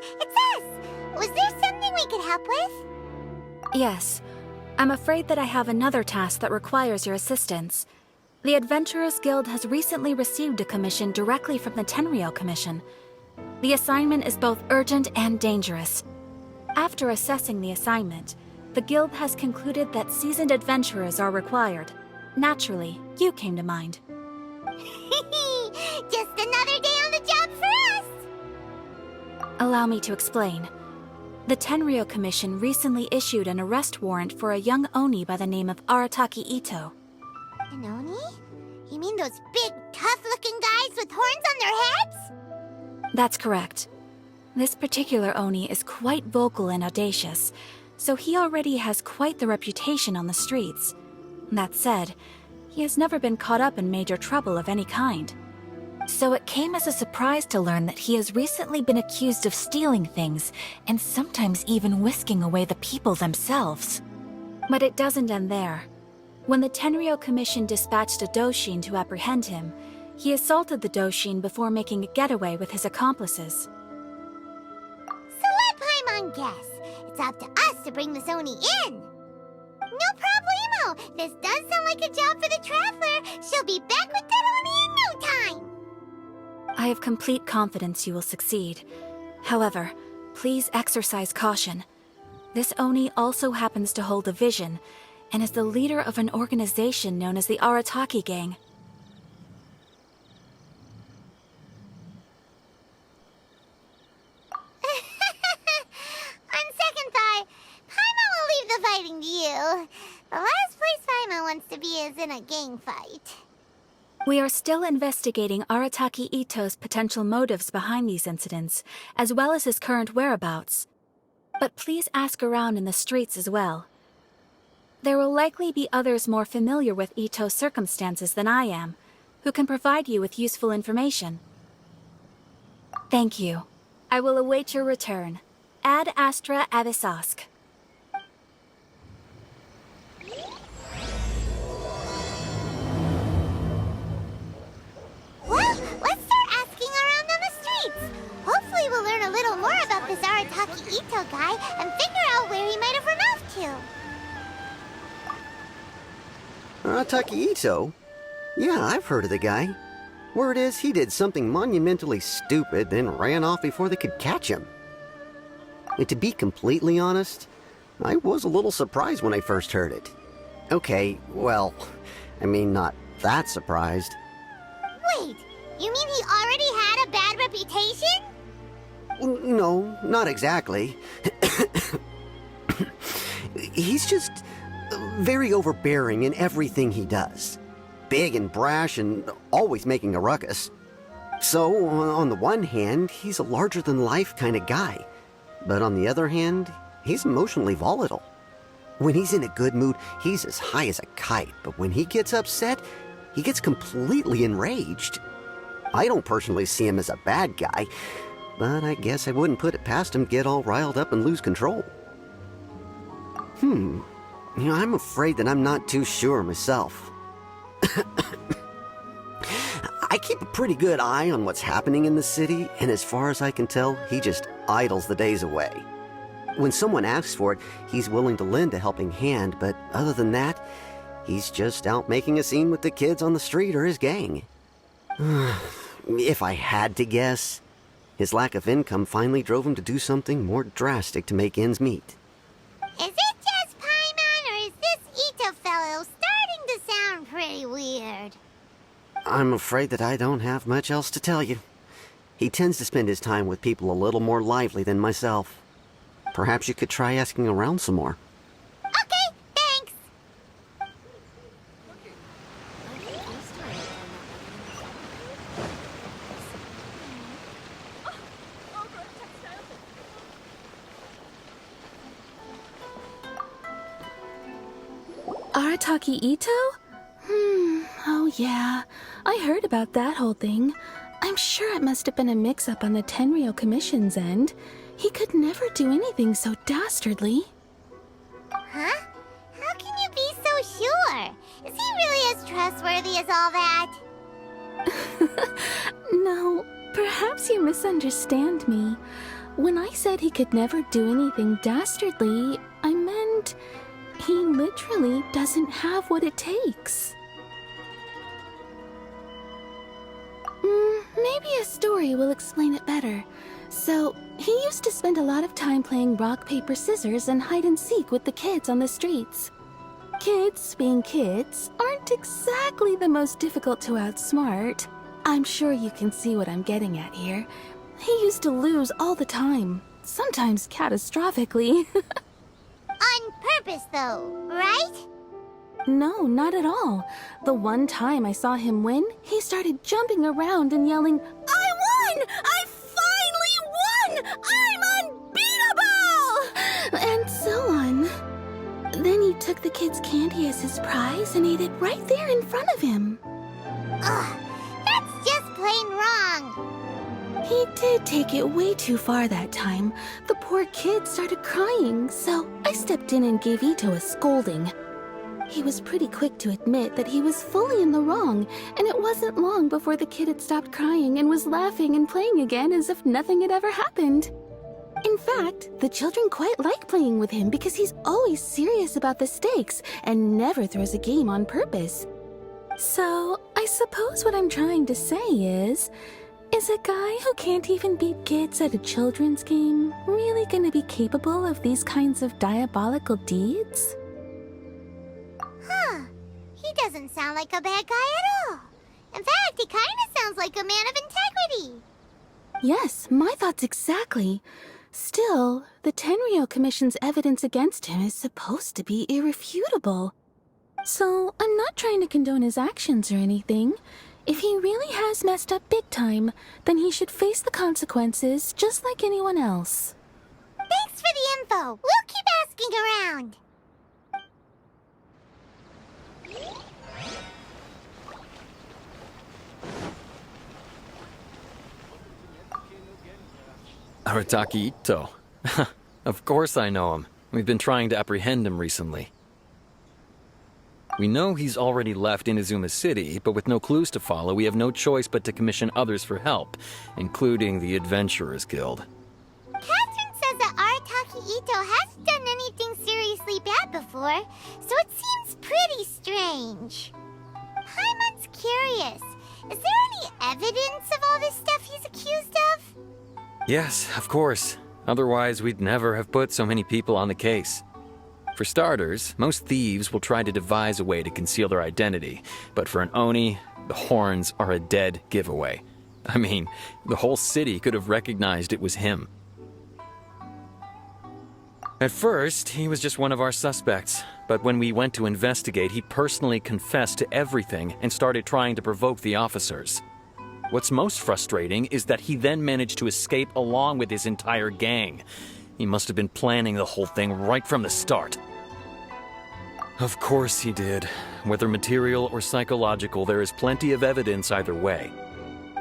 It's us! Was there something we could help with? Yes. I'm afraid that I have another task that requires your assistance. The Adventurers Guild has recently received a commission directly from the Tenryou Commission. The assignment is both urgent and dangerous. After assessing the assignment, the Guild has concluded that seasoned adventurers are required. Naturally, you came to mind. Just another day on the job for us! Allow me to explain. The Tenryou Commission recently issued an arrest warrant for a young Oni by the name of Arataki Itto. An Oni? You mean those big, tough-looking guys with horns on their heads? That's correct. This particular Oni is quite vocal and audacious, so he already has quite the reputation on the streets. That said, he has never been caught up in major trouble of any kind. So it came as a surprise to learn that he has recently been accused of stealing things, and sometimes even whisking away the people themselves. But it doesn't end there. When the Tenryou Commission dispatched a Doshin to apprehend him, he assaulted the Doshin before making a getaway with his accomplices. So let Paimon guess. It's up to us to bring this Oni in. No problemo! This does sound like a job for the Traveler. She'll be back with that Oni in no time! I have complete confidence you will succeed. However, please exercise caution. This Oni also happens to hold a vision, and is the leader of an organization known as the Arataki Gang. On second thought, Paimon will leave the fighting to you. The last place Paimon wants to be is in a gang fight. We are still investigating Arataki Itto's potential motives behind these incidents, as well as his current whereabouts. But please ask around in the streets as well. There will likely be others more familiar with Itto's circumstances than I am, who can provide you with useful information. Thank you. I will await your return. Ad Astra Abyssosque. Well, let's start asking around on the streets. Hopefully we'll learn a little more about this Arataki Itto guy and figure out where he might have run off to. Arataki Itto? Yeah, I've heard of the guy. Word is he did something monumentally stupid, then ran off before they could catch him. And to be completely honest, I was a little surprised when I first heard it. Okay, well, I mean, not that surprised. Wait, you mean he already had a bad reputation? No, not exactly. He's just very overbearing in everything he does. Big and brash and always making a ruckus. So, on the one hand, he's a larger-than-life kind of guy. But on the other hand, he's emotionally volatile. When he's in a good mood, he's as high as a kite. But when he gets upset, he gets completely enraged. I don't personally see him as a bad guy, but I guess I wouldn't put it past him to get all riled up and lose control. I'm afraid that I'm not too sure myself. I keep a pretty good eye on what's happening in the city, and as far as I can tell, he just idles the days away. When someone asks for it, he's willing to lend a helping hand, but other than that, he's just out making a scene with the kids on the street or his gang. If I had to guess, his lack of income finally drove him to do something more drastic to make ends meet. Is it just Paimon, or is this Itto fellow starting to sound pretty weird? I'm afraid that I don't have much else to tell you. He tends to spend his time with people a little more lively than myself. Perhaps you could try asking around some more. Okay, thanks! Arataki Itto? Oh yeah. I heard about that whole thing. I'm sure it must have been a mix-up on the Tenryou Commission's end. He could never do anything so dastardly. Huh? How can you be so sure? Is he really as trustworthy as all that? No, perhaps you misunderstand me. When I said he could never do anything dastardly, I meant he literally doesn't have what it takes. Maybe a story will explain it better. So, he used to spend a lot of time playing rock, paper, scissors and hide and seek with the kids on the streets. Kids, being kids, aren't exactly the most difficult to outsmart. I'm sure you can see what I'm getting at here. He used to lose all the time, sometimes catastrophically. On purpose, though, right? No, not at all. The one time I saw him win, he started jumping around and yelling, "I won! I finally won! I'm unbeatable!" And so on. Then he took the kid's candy as his prize and ate it right there in front of him. Ugh, that's just plain wrong. He did take it way too far that time. The poor kid started crying, so I stepped in and gave Itto a scolding. He was pretty quick to admit that he was fully in the wrong, and it wasn't long before the kid had stopped crying and was laughing and playing again as if nothing had ever happened. In fact, the children quite like playing with him because he's always serious about the stakes and never throws a game on purpose. So, I suppose what I'm trying to say is a guy who can't even beat kids at a children's game really gonna be capable of these kinds of diabolical deeds? Huh. He doesn't sound like a bad guy at all. In fact, he kind of sounds like a man of integrity. Yes, my thoughts exactly. Still, the Tenryou Commission's evidence against him is supposed to be irrefutable. So, I'm not trying to condone his actions or anything. If he really has messed up big time, then he should face the consequences just like anyone else. Thanks for the info. We'll keep asking around. Arataki Itto. Of course I know him. We've been trying to apprehend him recently. We know he's already left Inazuma City, but with no clues to follow, we have no choice but to commission others for help, including the Adventurers Guild. Catherine says that Arataki Itto hasn't done anything seriously bad before, so it seems pretty strange. Paimon's curious. Is there any evidence of all this stuff he's accused of? Yes, of course. Otherwise, we'd never have put so many people on the case. For starters, most thieves will try to devise a way to conceal their identity, but for an Oni, the horns are a dead giveaway. I mean, the whole city could have recognized it was him. At first, he was just one of our suspects, but when we went to investigate, he personally confessed to everything and started trying to provoke the officers. What's most frustrating is that he then managed to escape along with his entire gang. He must have been planning the whole thing right from the start. Of course he did. Whether material or psychological, there is plenty of evidence either way.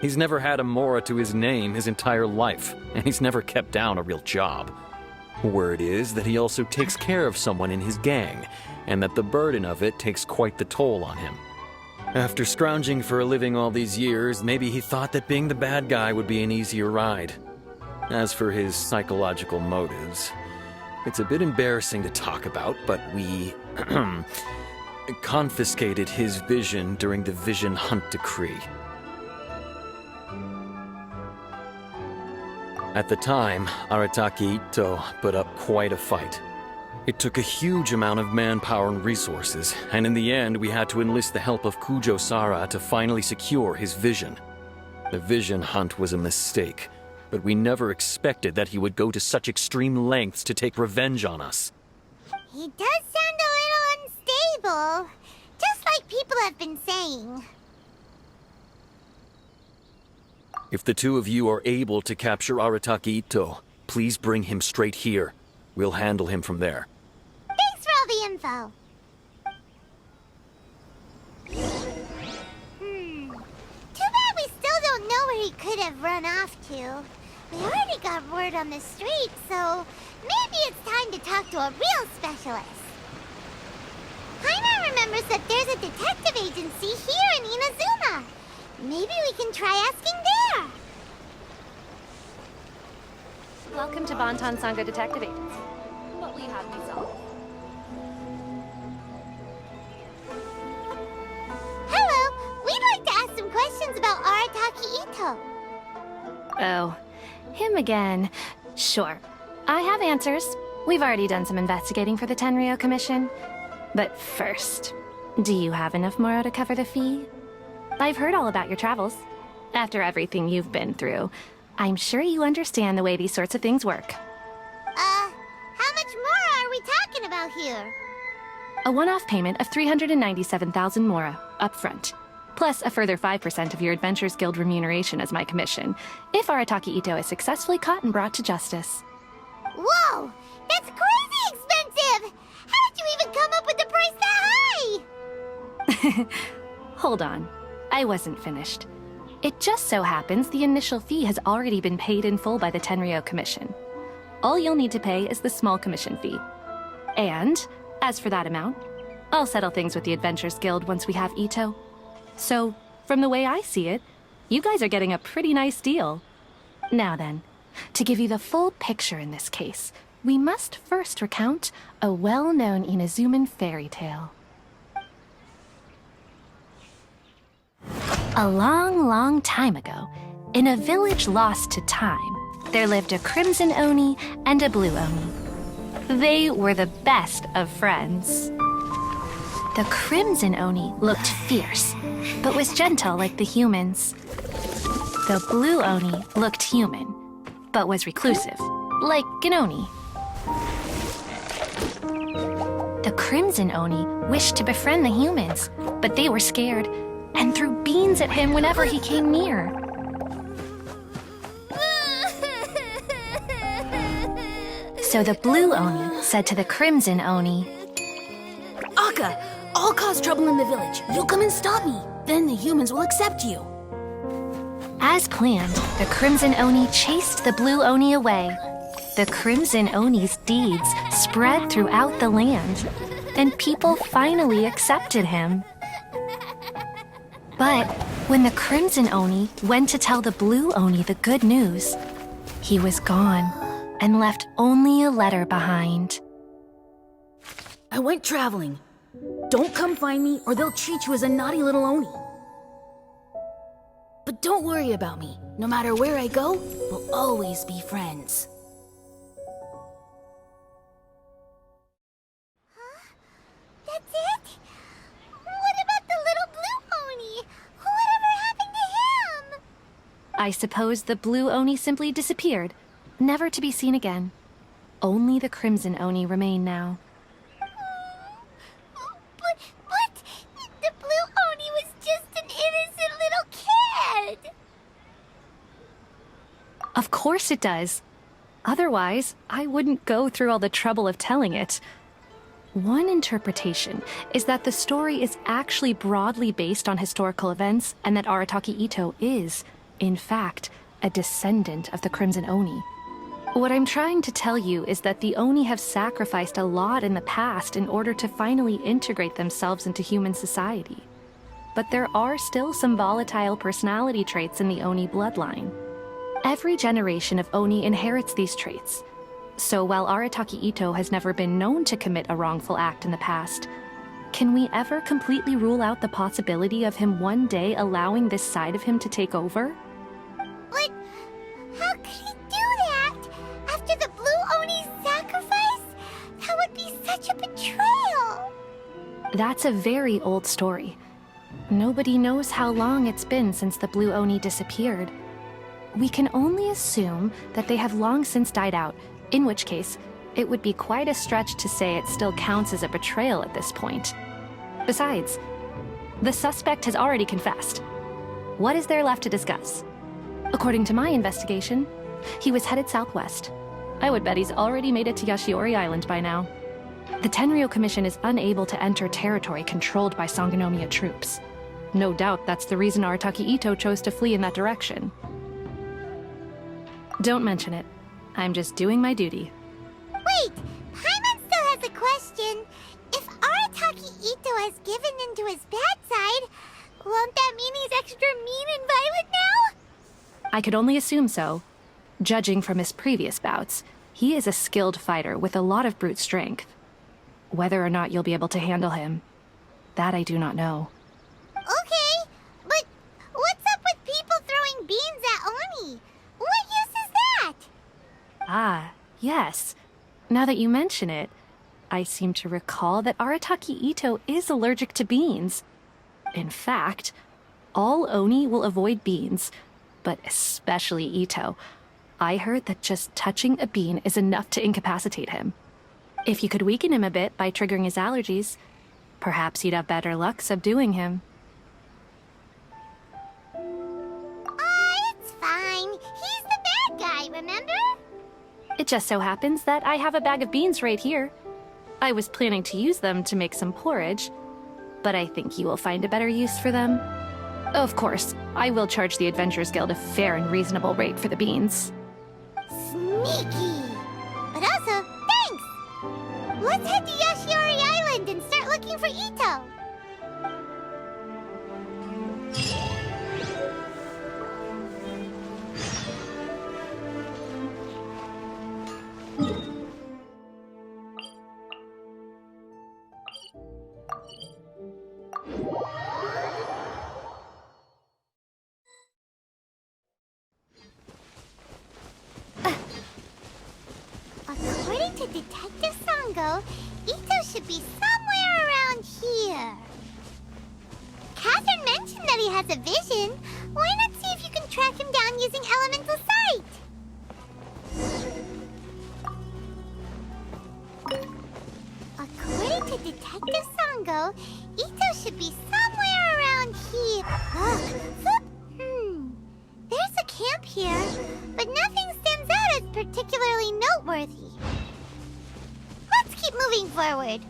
He's never had a Mora to his name his entire life, and he's never kept down a real job. Word is that he also takes care of someone in his gang, and that the burden of it takes quite the toll on him. After scrounging for a living all these years, maybe he thought that being the bad guy would be an easier ride. As for his psychological motives, it's a bit embarrassing to talk about, but we confiscated his vision during the Vision Hunt Decree. At the time, Arataki Itto put up quite a fight. It took a huge amount of manpower and resources, and in the end we had to enlist the help of Kujo-Sara to finally secure his vision. The Vision Hunt was a mistake, but we never expected that he would go to such extreme lengths to take revenge on us. He does sound a little unstable, just like people have been saying. If the two of you are able to capture Arataki Itto, please bring him straight here. We'll handle him from there. Thanks for all the info. Too bad we still don't know where he could have run off to. We already got word on the street, so maybe it's time to talk to a real specialist. Paimon remembers that there's a detective agency here in Inazuma. Maybe we can try asking there. Welcome to Bonton Sangha Detective Agency. What will you have me solve? Hello! We'd like to ask some questions about Arataki Itto. Oh, him again. Sure. I have answers. We've already done some investigating for the Tenryou Commission. But first, do you have enough Moro to cover the fee? I've heard all about your travels. After everything you've been through, I'm sure you understand the way these sorts of things work. How much more are we talking about here? A one-off payment of 397,000 Mora, up front. Plus a further 5% of your Adventures Guild remuneration as my commission, if Arataki Itto is successfully caught and brought to justice. Whoa! That's crazy expensive! How did you even come up with the price that high? Hold on. I wasn't finished. It just so happens the initial fee has already been paid in full by the Tenryou Commission. All you'll need to pay is the small commission fee. And, as for that amount, I'll settle things with the Adventures Guild once we have Itto. So, from the way I see it, you guys are getting a pretty nice deal. Now then, to give you the full picture in this case, we must first recount a well-known Inazuman fairy tale. A long, long time ago, in a village lost to time, there lived a crimson Oni and a blue Oni. They were the best of friends. The crimson Oni looked fierce, but was gentle like the humans. The blue Oni looked human, but was reclusive, like an Oni. The crimson Oni wished to befriend the humans, but they were scared and threw beans at him whenever he came near. So the blue Oni said to the crimson Oni, Akka, I'll cause trouble in the village. You'll come and stop me. Then the humans will accept you. As planned, the crimson Oni chased the blue Oni away. The crimson Oni's deeds spread throughout the land, and people finally accepted him. But when the crimson Oni went to tell the blue Oni the good news, he was gone and left only a letter behind. I went traveling. Don't come find me or they'll treat you as a naughty little Oni. But don't worry about me. No matter where I go, we'll always be friends. That's it? What about the little blue Oni? Whatever happened to him? I suppose the blue Oni simply disappeared, never to be seen again. Only the crimson Oni remain now. But the blue Oni was just an innocent little kid. Of course it does. Otherwise, I wouldn't go through all the trouble of telling it. One interpretation is that the story is actually broadly based on historical events and that Arataki Itto is, in fact, a descendant of the Crimson Oni. What I'm trying to tell you is that the Oni have sacrificed a lot in the past in order to finally integrate themselves into human society. But there are still some volatile personality traits in the Oni bloodline. Every generation of Oni inherits these traits. So while Arataki Itto has never been known to commit a wrongful act in the past, can we ever completely rule out the possibility of him one day allowing this side of him to take over? But how could he do that? After the blue Oni's sacrifice? That would be such a betrayal. That's a very old story. Nobody knows how long it's been since the blue Oni disappeared. We can only assume that they have long since died out, in which case, it would be quite a stretch to say it still counts as a betrayal at this point. Besides, the suspect has already confessed. What is there left to discuss? According to my investigation, he was headed southwest. I would bet he's already made it to Yashiori Island by now. The Tenryou Commission is unable to enter territory controlled by Sangonomiya troops. No doubt that's the reason Arataki Itto chose to flee in that direction. Don't mention it. I'm just doing my duty. Wait, Paimon still has a question. If Arataki Itto has given in to his bad side, won't that mean he's extra mean and violent now? I could only assume so. Judging from his previous bouts, he is a skilled fighter with a lot of brute strength. Whether or not you'll be able to handle him, that I do not know. Okay, but what's up with people throwing beans at Oni? What use is that? Ah, yes. Now that you mention it, I seem to recall that Arataki Itto is allergic to beans. In fact, all Oni will avoid beans, but especially Itto. I heard that just touching a bean is enough to incapacitate him. If you could weaken him a bit by triggering his allergies, perhaps you'd have better luck subduing him. It's fine. He's the bad guy, remember? It just so happens that I have a bag of beans right here. I was planning to use them to make some porridge, but I think you will find a better use for them. Of course, I will charge the Adventurers Guild a fair and reasonable rate for the beans. Sneaky! But also, thanks! Let's head to Yoshiori Island and start looking for Itto! According to Detective Sango, Itto should be somewhere around here. Catherine mentioned that he has a vision. Why not see if you can track him down using elemental sight? According to Detective Sango, Itto should be somewhere around here. Look! There's a camp here, but nothing stands out as particularly noteworthy. Let's keep moving forward.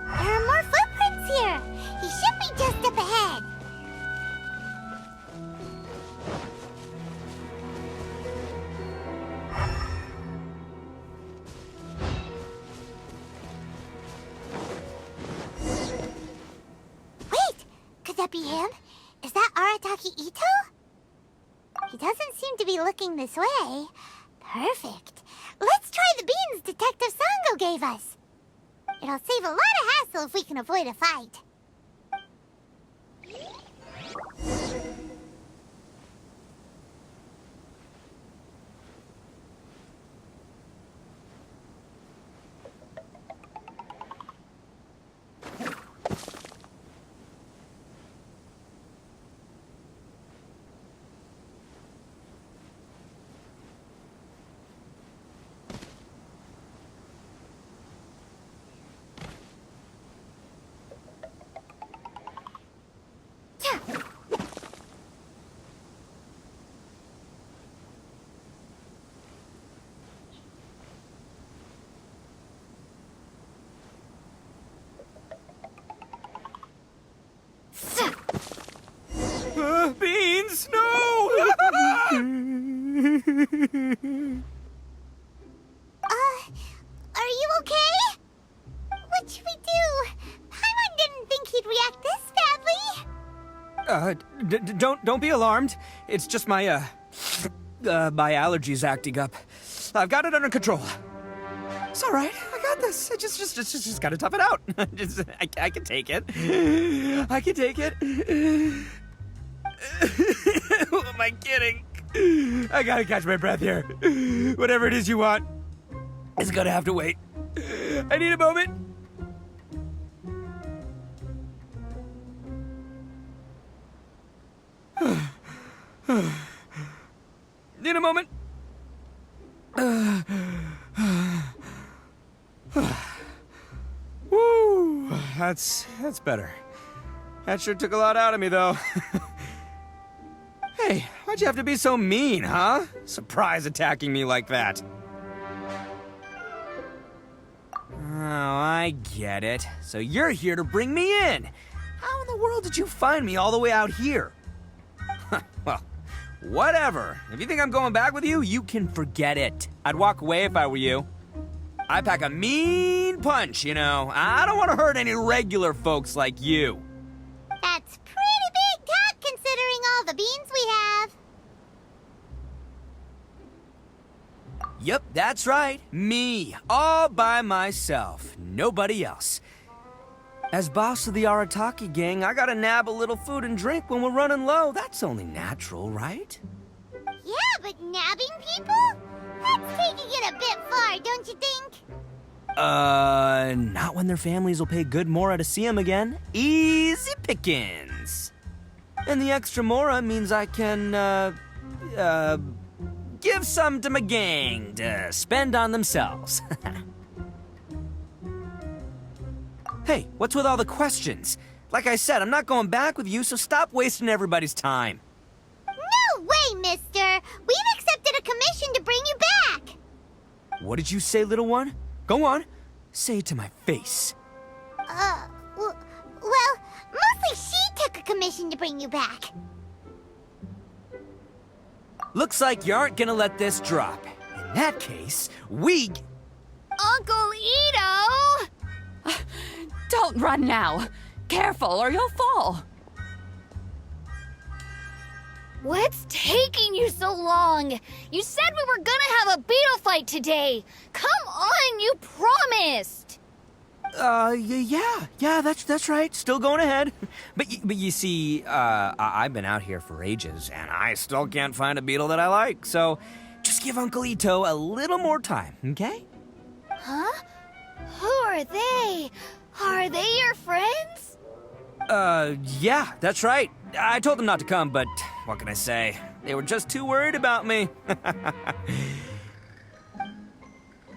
There are more footprints here. He should be just up ahead. Wait! Could that be him? Is that Arataki Itto? He doesn't seem to be looking this way. Perfect. Let's try the beans Detective Sango gave us. It'll save a lot of hassle if we can avoid a fight. Beans, no! Are you okay? What should we do? Paimon didn't think he'd react this badly. Don't be alarmed. It's just my my allergies acting up. I've got it under control. It's all right. I got this. I just gotta tough it out. I can take it. I can take it. Who am I kidding? I gotta catch my breath here. Whatever it is you want, it's gonna have to wait. I need a moment. Need a moment. Woo, that's better. That sure took a lot out of me, though. Hey, why'd you have to be so mean, huh? Surprise attacking me like that. Oh, I get it. So you're here to bring me in. How in the world did you find me all the way out here? Well, whatever. If you think I'm going back with you, you can forget it. I'd walk away if I were you. I pack a mean punch, you know. I don't want to hurt any regular folks like you. That's pretty big talk considering all the beans we have. Yep, that's right. Me, all by myself. Nobody else. As boss of the Arataki gang, I gotta nab a little food and drink when we're running low. That's only natural, right? Yeah, but nabbing people? That's taking it a bit far, don't you think? Not when their families will pay good mora to see them again. Easy pickings. And the extra mora means I can, give some to my gang to spend on themselves. Hey, what's with all the questions? Like I said, I'm not going back with you, so stop wasting everybody's time. No way, mister! We've accepted a commission to bring you back! What did you say, little one? Go on. Say it to my face. Well, mostly she took a commission to bring you back. Looks like you aren't gonna let this drop. In that case, we... Uncle Itto! Don't run now. Careful or you'll fall. What's taking you so long? You said we were gonna have a beetle fight today. Come on, you promised. Yeah, that's right. Still going ahead. But you see, I've been out here for ages, and I still can't find a beetle that I like. So, just give Uncle Itto a little more time, okay? Huh? Who are they? Are they your friends? Yeah, that's right. I told them not to come, but what can I say? They were just too worried about me.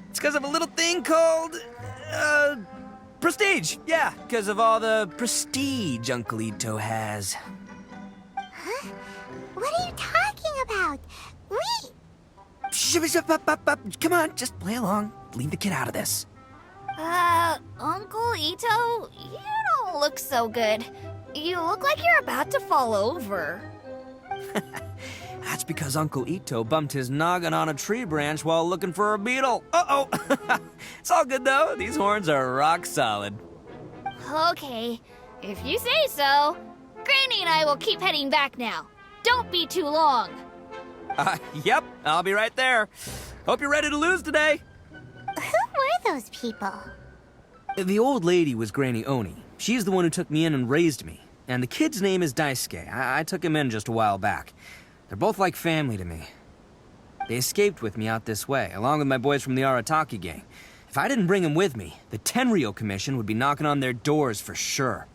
It's because of a little thing called, prestige. Yeah, because of all the prestige Uncle Itto has. Huh? What are you talking about? Come on, just play along. Leave the kid out of this. Uncle Itto, you don't look so good. You look like you're about to fall over. That's because Uncle Itto bumped his noggin on a tree branch while looking for a beetle. Uh-oh! It's all good, though. These horns are rock solid. Okay, if you say so. Granny and I will keep heading back now. Don't be too long. Yep, I'll be right there. Hope you're ready to lose today. Who were those people? The old lady was Granny Oni. She's the one who took me in and raised me. And the kid's name is Daisuke. I took him in just a while back. They're both like family to me. They escaped with me out this way, along with my boys from the Arataki gang. If I didn't bring them with me, the Tenryou Commission would be knocking on their doors for sure.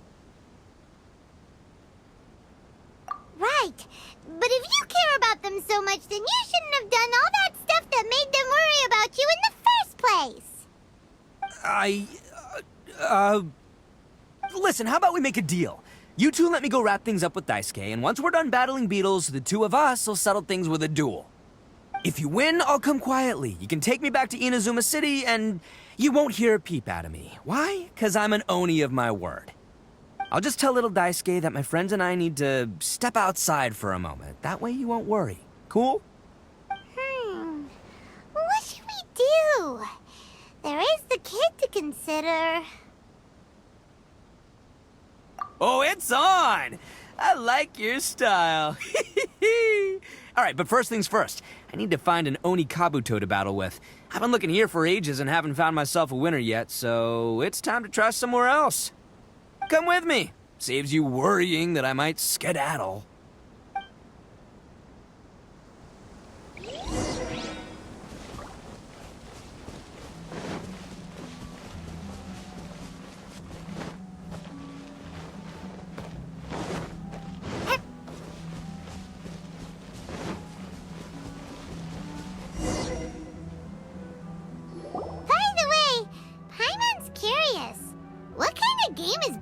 Right. But if you care about them so much, then you shouldn't have done all that stuff that made them worry about you in the first place. Listen, how about we make a deal? You two let me go wrap things up with Daisuke, and once we're done battling beetles, the two of us will settle things with a duel. If you win, I'll come quietly. You can take me back to Inazuma City, and you won't hear a peep out of me. Why? 'Cause I'm an Oni of my word. I'll just tell little Daisuke that my friends and I need to step outside for a moment. That way you won't worry. Cool? What should we do? There is the kid to consider. Oh, it's on! I like your style. All right, but first things first. I need to find an Oni Kabuto to battle with. I've been looking here for ages and haven't found myself a winner yet, so it's time to try somewhere else. Come with me. Saves you worrying that I might skedaddle.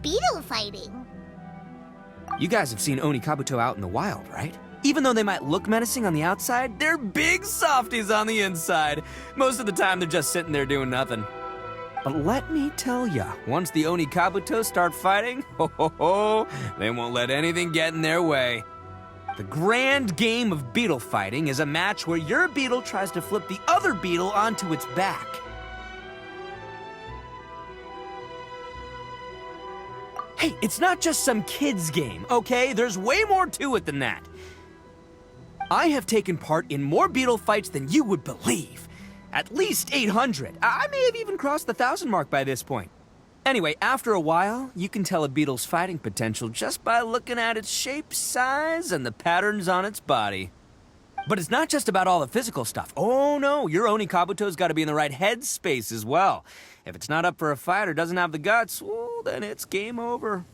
beetle fighting. You guys have seen Oni Kabuto out in the wild, right? Even though they might look menacing on the outside, they're big softies on the inside. Most of the time, they're just sitting there doing nothing. But let me tell ya, once the Oni Kabuto start fighting, they won't let anything get in their way. The grand game of beetle fighting is a match where your beetle tries to flip the other beetle onto its back. Hey, it's not just some kid's game, okay? There's way more to it than that. I have taken part in more beetle fights than you would believe. At least 800. I may have even crossed the 1,000 mark by this point. Anyway, after a while, you can tell a beetle's fighting potential just by looking at its shape, size, and the patterns on its body. But it's not just about all the physical stuff. Oh no, your Oni Kabuto's got to be in the right headspace as well. If it's not up for a fight or doesn't have the guts, well, then it's game over.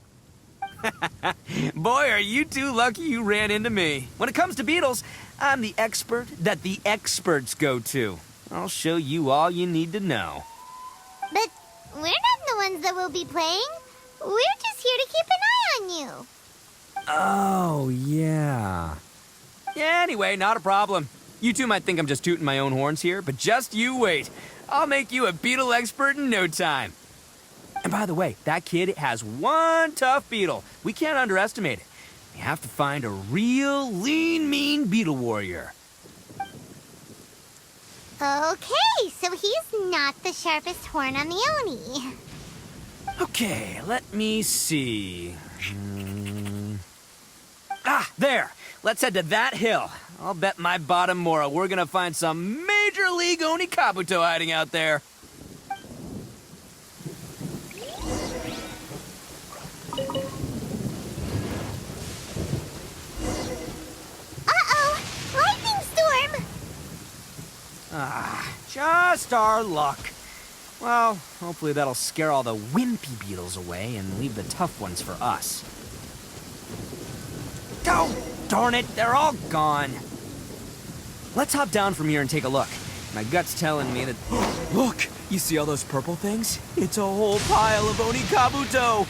Boy, are you two lucky you ran into me. When it comes to beetles, I'm the expert that the experts go to. I'll show you all you need to know. But we're not the ones that will be playing. We're just here to keep an eye on you. Oh, yeah. Yeah, anyway, not a problem. You two might think I'm just tooting my own horns here, but just you wait. I'll make you a beetle expert in no time. And by the way, that kid has one tough beetle. We can't underestimate it. We have to find a real lean, mean beetle warrior. Okay, so he's not the sharpest horn on the Oni. Okay, let me see. There. Let's head to that hill. I'll bet my bottom moral we're gonna find some major league Oni Kabuto hiding out there. Uh-oh! Lightning storm! Just our luck. Well, hopefully that'll scare all the wimpy beetles away and leave the tough ones for us. Oh, darn it, they're all gone. Let's hop down from here and take a look. My gut's telling me that... Look, you see all those purple things? It's a whole pile of Oni Kabuto.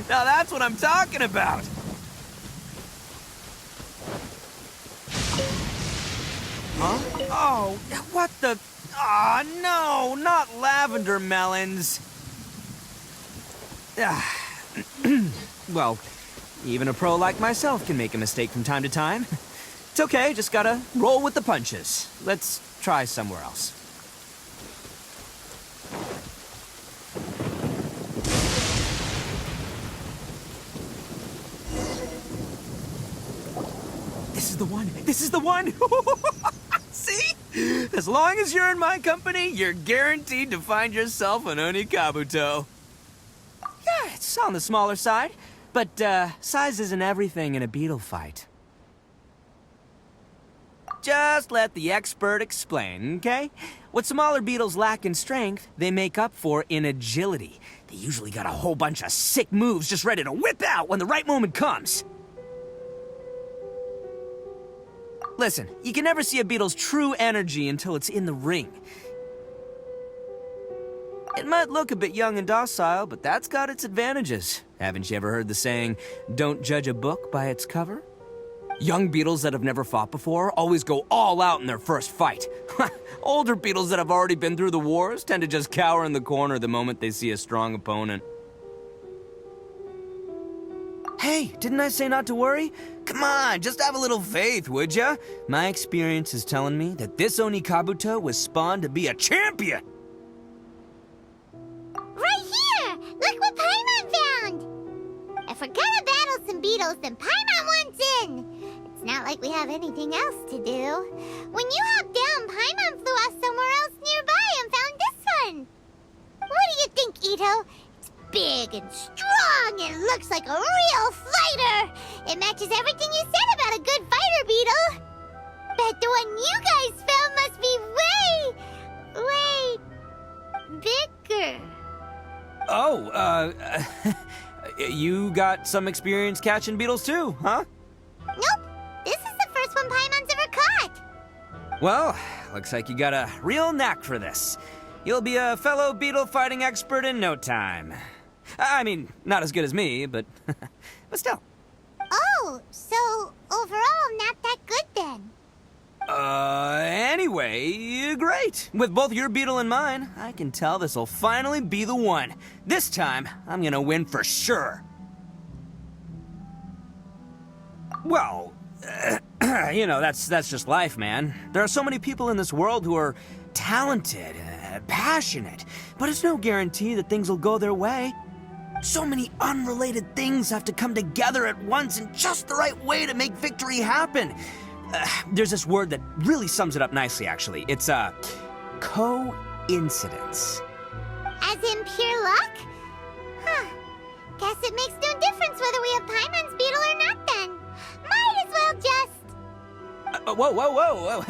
Now that's what I'm talking about. Huh? Oh, what the... Ah, no, not lavender melons. Well, even a pro like myself can make a mistake from time to time. It's okay, just gotta roll with the punches. Let's try somewhere else. This is the one! This is the one! See? As long as you're in my company, you're guaranteed to find yourself an Oni Kabuto. Yeah, it's on the smaller side, but size isn't everything in a beetle fight. Just let the expert explain, okay? What smaller beetles lack in strength, they make up for in agility. They usually got a whole bunch of sick moves just ready to whip out when the right moment comes. Listen, you can never see a beetle's true energy until it's in the ring. It might look a bit young and docile, but that's got its advantages. Haven't you ever heard the saying, don't judge a book by its cover? Young beetles that have never fought before always go all out in their first fight. Older beetles that have already been through the wars tend to just cower in the corner the moment they see a strong opponent. Hey, didn't I say not to worry? Come on, just have a little faith, would ya? My experience is telling me that this Oni Kabuto was spawned to be a champion! Right here! Look what Paimon found! If we're gonna battle some beetles, then Paimon wants in! It's not like we have anything else to do. When you hopped down, Paimon flew off somewhere else nearby and found this one! What do you think, Itto? It's big and strong and looks like a real fighter! It matches everything you said about a good fighter beetle! Bet the one you guys found must be way bigger. Oh, you got some experience catching beetles too, huh? Nope. This is the first one Paimon's ever caught. Well, looks like you got a real knack for this. You'll be a fellow beetle fighting expert in no time. I mean, not as good as me, but still. Oh, so overall not that good then. Anyway, great. With both your beetle and mine, I can tell this'll finally be the one. This time, I'm gonna win for sure. Well, you know, that's just life, man. There are so many people in this world who are talented, passionate, but it's no guarantee that things will go their way. So many unrelated things have to come together at once in just the right way to make victory happen. There's this word that really sums it up nicely, actually. It's, coincidence. As in pure luck? Huh. Guess it makes no difference whether we have Paimon's beetle or not then. Might as well just... Whoa.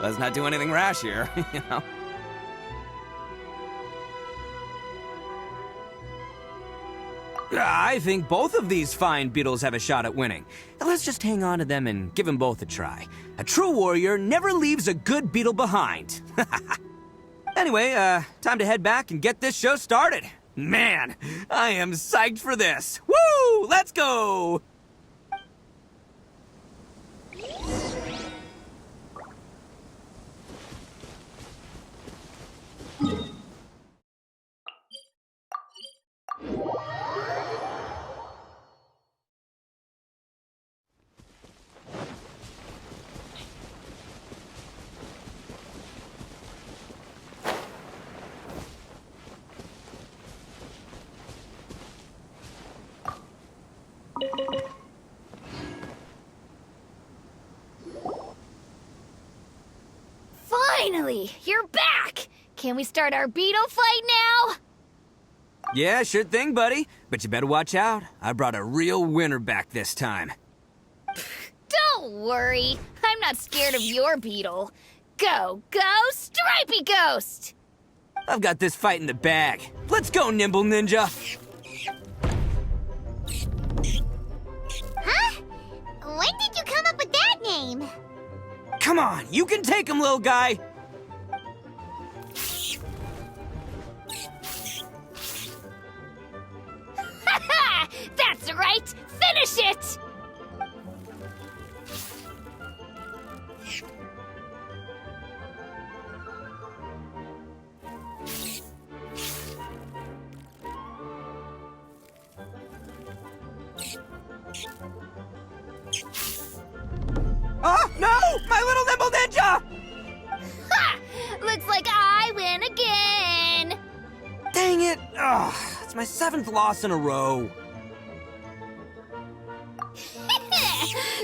let's not do anything rash here, you know? I think both of these fine beetles have a shot at winning. Let's just hang on to them and give them both a try. A true warrior never leaves a good beetle behind. Anyway, time to head back and get this show started. Man, I am psyched for this. Woo! Let's go! Finally, you're back! Can we start our beetle fight now? Yeah, sure thing, buddy. But you better watch out. I brought a real winner back this time. Don't worry, I'm not scared of your beetle. Go, Stripey Ghost! I've got this fight in the bag. Let's go, Nimble Ninja! Huh? When did you come up with that name? Come on, you can take him, little guy! Ha! That's right! Finish it! Oh, no! My little Nimble Ninja! Ha! Looks like I win again! Dang it! Ugh, it's my 7th loss in a row.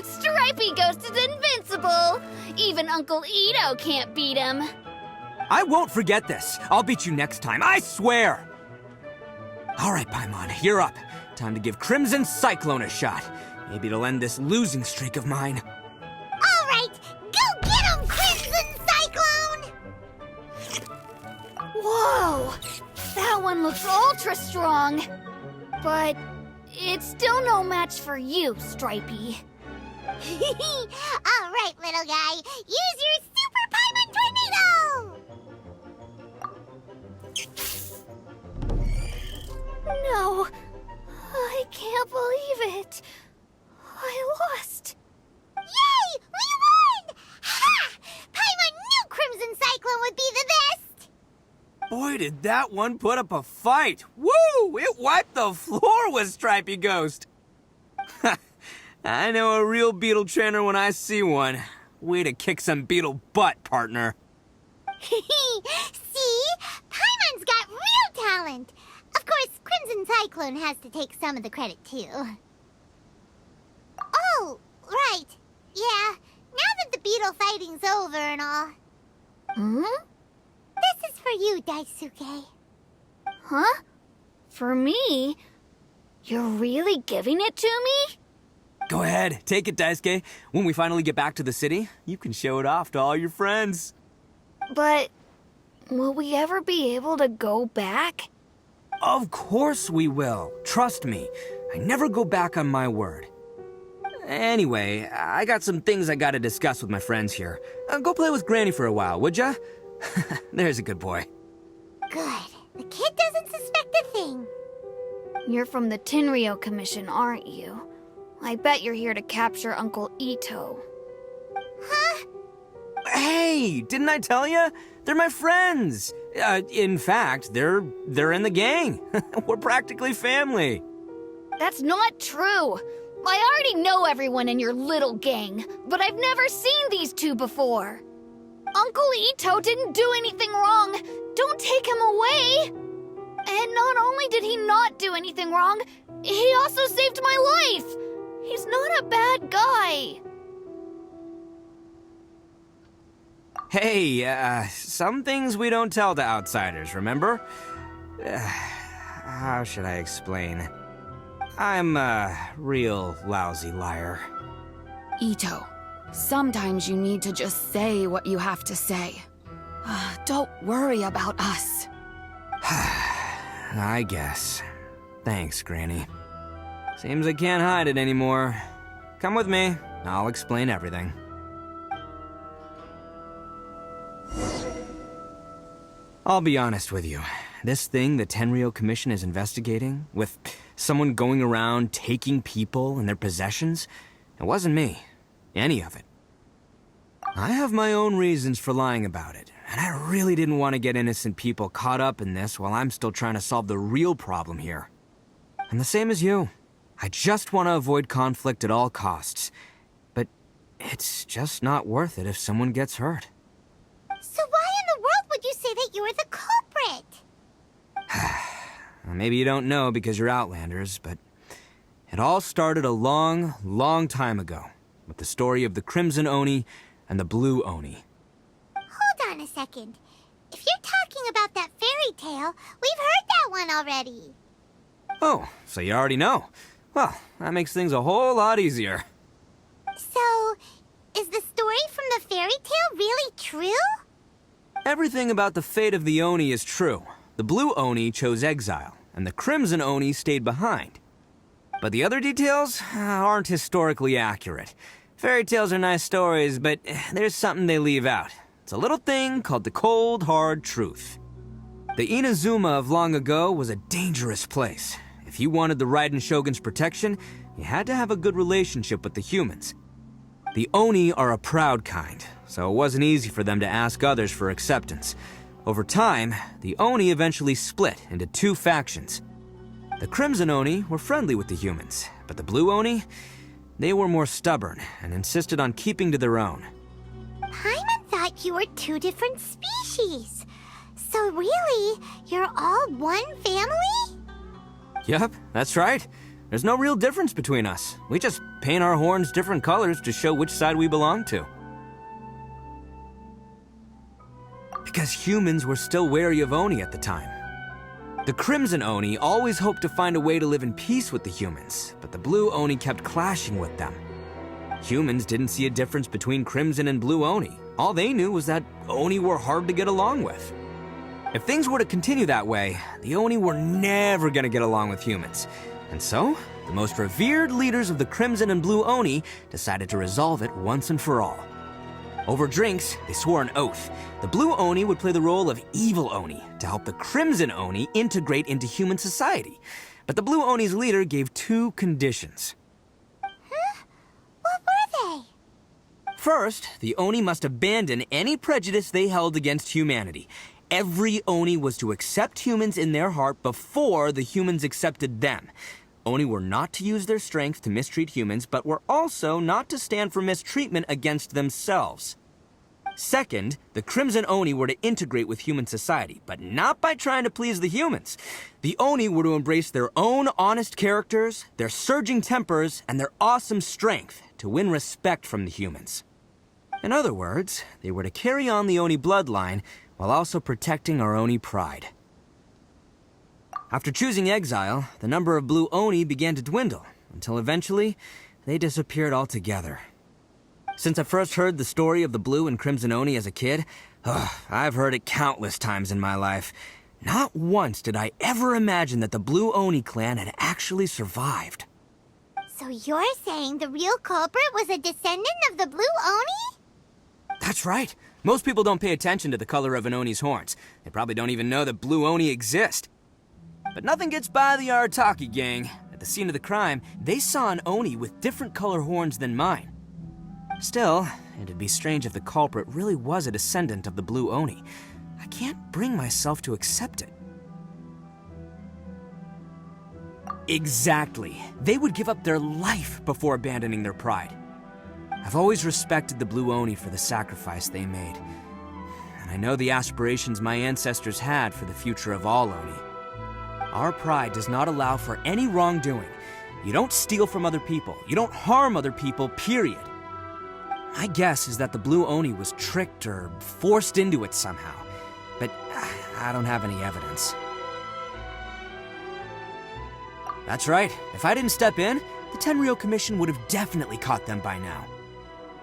Stripey Ghost is invincible! Even Uncle Itto can't beat him. I won't forget this. I'll beat you next time, I swear! All right, Paimon, you're up. Time to give Crimson Cyclone a shot. Maybe it'll end this losing streak of mine. All right, go get him, Crimson Cyclone! Whoa! That one looks ultra strong. But it's still no match for you, Stripey. All right, little guy, use your Super Paimon Tornado! No, I can't believe it. I lost. Yay! We won! Ha! Paimon knew Crimson Cyclone would be the best! Boy, did that one put up a fight. Woo! It wiped the floor with Stripey Ghost. I know a real beetle trainer when I see one. Way to kick some beetle butt, partner. See? Paimon's got real talent! Of course, Crimson Cyclone has to take some of the credit, too. Oh, right. Yeah, now that the beetle fighting's over and all. Hmm? This is for you, Daisuke. Huh? For me? You're really giving it to me? Go ahead, take it, Daisuke. When we finally get back to the city, you can show it off to all your friends. But will we ever be able to go back? Of course we will. Trust me. I never go back on my word. Anyway, I got some things I gotta discuss with my friends here. Go play with Granny for a while, would ya? There's a good boy. Good. The kid doesn't suspect a thing. You're from the Tenryou Commission, aren't you? I bet you're here to capture Uncle Itto. Huh? Hey, didn't I tell ya? They're my friends. In fact, they're in the gang. We're practically family. That's not true. I already know everyone in your little gang, but I've never seen these two before. Uncle Itto didn't do anything wrong. Don't take him away. And not only did he not do anything wrong, he also saved my life. He's not a bad guy. Hey, some things we don't tell to outsiders, remember? How should I explain? I'm a real lousy liar. Itto, sometimes you need to just say what you have to say. Don't worry about us. I guess. Thanks, Granny. Seems I can't hide it anymore. Come with me. I'll explain everything. I'll be honest with you. This thing the Tenryou Commission is investigating, with someone going around taking people and their possessions, it wasn't me. Any of it. I have my own reasons for lying about it, and I really didn't want to get innocent people caught up in this while I'm still trying to solve the real problem here. I'm the same as you. I just want to avoid conflict at all costs. But it's just not worth it if someone gets hurt. So why in the world would you say that you were the culprit? Maybe you don't know because you're Outlanders, but it all started a long, long time ago with the story of the Crimson Oni and the Blue Oni. Hold on a second. If you're talking about that fairy tale, we've heard that one already. Oh, so you already know. Well, that makes things a whole lot easier. So, is the story from the fairy tale really true? Everything about the fate of the Oni is true. The Blue Oni chose exile, and the Crimson Oni stayed behind. But the other details aren't historically accurate. Fairy tales are nice stories, but there's something they leave out. It's a little thing called the cold, hard truth. The Inazuma of long ago was a dangerous place. If you wanted the Raiden Shogun's protection, you had to have a good relationship with the humans. The Oni are a proud kind, so it wasn't easy for them to ask others for acceptance. Over time, the Oni eventually split into two factions. The Crimson Oni were friendly with the humans, but the Blue Oni, they were more stubborn and insisted on keeping to their own. Paimon thought you were two different species. So really, you're all one family? Yep, that's right. There's no real difference between us. We just paint our horns different colors to show which side we belong to. Because humans were still wary of Oni at the time. The Crimson Oni always hoped to find a way to live in peace with the humans, but the Blue Oni kept clashing with them. Humans didn't see a difference between Crimson and Blue Oni. All they knew was that Oni were hard to get along with. If things were to continue that way, the Oni were never gonna get along with humans. And so, the most revered leaders of the Crimson and Blue Oni decided to resolve it once and for all. Over drinks, they swore an oath. The Blue Oni would play the role of evil Oni to help the Crimson Oni integrate into human society. But the Blue Oni's leader gave two conditions. Huh? What were they? First, the Oni must abandon any prejudice they held against humanity. Every Oni was to accept humans in their heart before the humans accepted them. Oni were not to use their strength to mistreat humans, but were also not to stand for mistreatment against themselves. Second, the Crimson Oni were to integrate with human society, but not by trying to please the humans. The Oni were to embrace their own honest characters, their surging tempers, and their awesome strength to win respect from the humans. In other words, they were to carry on the Oni bloodline while also protecting our Oni pride. After choosing exile, the number of Blue Oni began to dwindle, until eventually, they disappeared altogether. Since I first heard the story of the Blue and Crimson Oni as a kid, I've heard it countless times in my life. Not once did I ever imagine that the Blue Oni clan had actually survived. So you're saying the real culprit was a descendant of the Blue Oni? That's right. Most people don't pay attention to the color of an Oni's horns. They probably don't even know that Blue Oni exist. But nothing gets by the Arataki gang. At the scene of the crime, they saw an Oni with different color horns than mine. Still, it'd be strange if the culprit really was a descendant of the Blue Oni. I can't bring myself to accept it. Exactly. They would give up their life before abandoning their pride. I've always respected the Blue Oni for the sacrifice they made. And I know the aspirations my ancestors had for the future of all Oni. Our pride does not allow for any wrongdoing. You don't steal from other people. You don't harm other people, period. My guess is that the Blue Oni was tricked or forced into it somehow, but I don't have any evidence. That's right. If I didn't step in, the Tenryou Commission would have definitely caught them by now.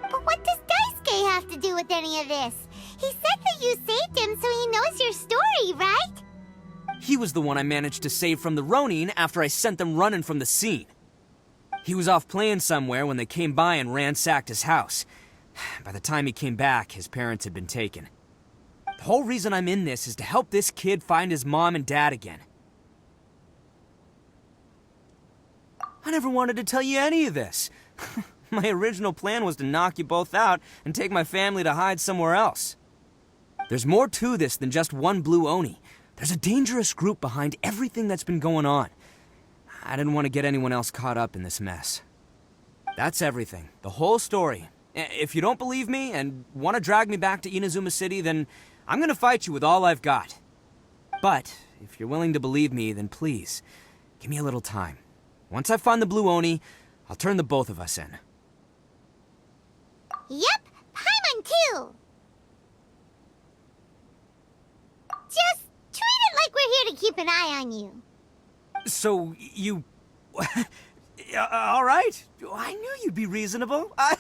But what does Daisuke have to do with any of this? He said that you saved him, so he knows your story, right? He was the one I managed to save from the Ronin after I sent them running from the scene. He was off playing somewhere when they came by and ransacked his house. By the time he came back, his parents had been taken. The whole reason I'm in this is to help this kid find his mom and dad again. I never wanted to tell you any of this. My original plan was to knock you both out and take my family to hide somewhere else. There's more to this than just one Blue Oni. There's a dangerous group behind everything that's been going on. I didn't want to get anyone else caught up in this mess. That's everything. The whole story. If you don't believe me and want to drag me back to Inazuma City, then I'm going to fight you with all I've got. But if you're willing to believe me, then please, give me a little time. Once I find the Blue Oni, I'll turn the both of us in. Yep, Paimon too! Just treat it like we're here to keep an eye on you. So, you... all right. I knew you'd be reasonable. I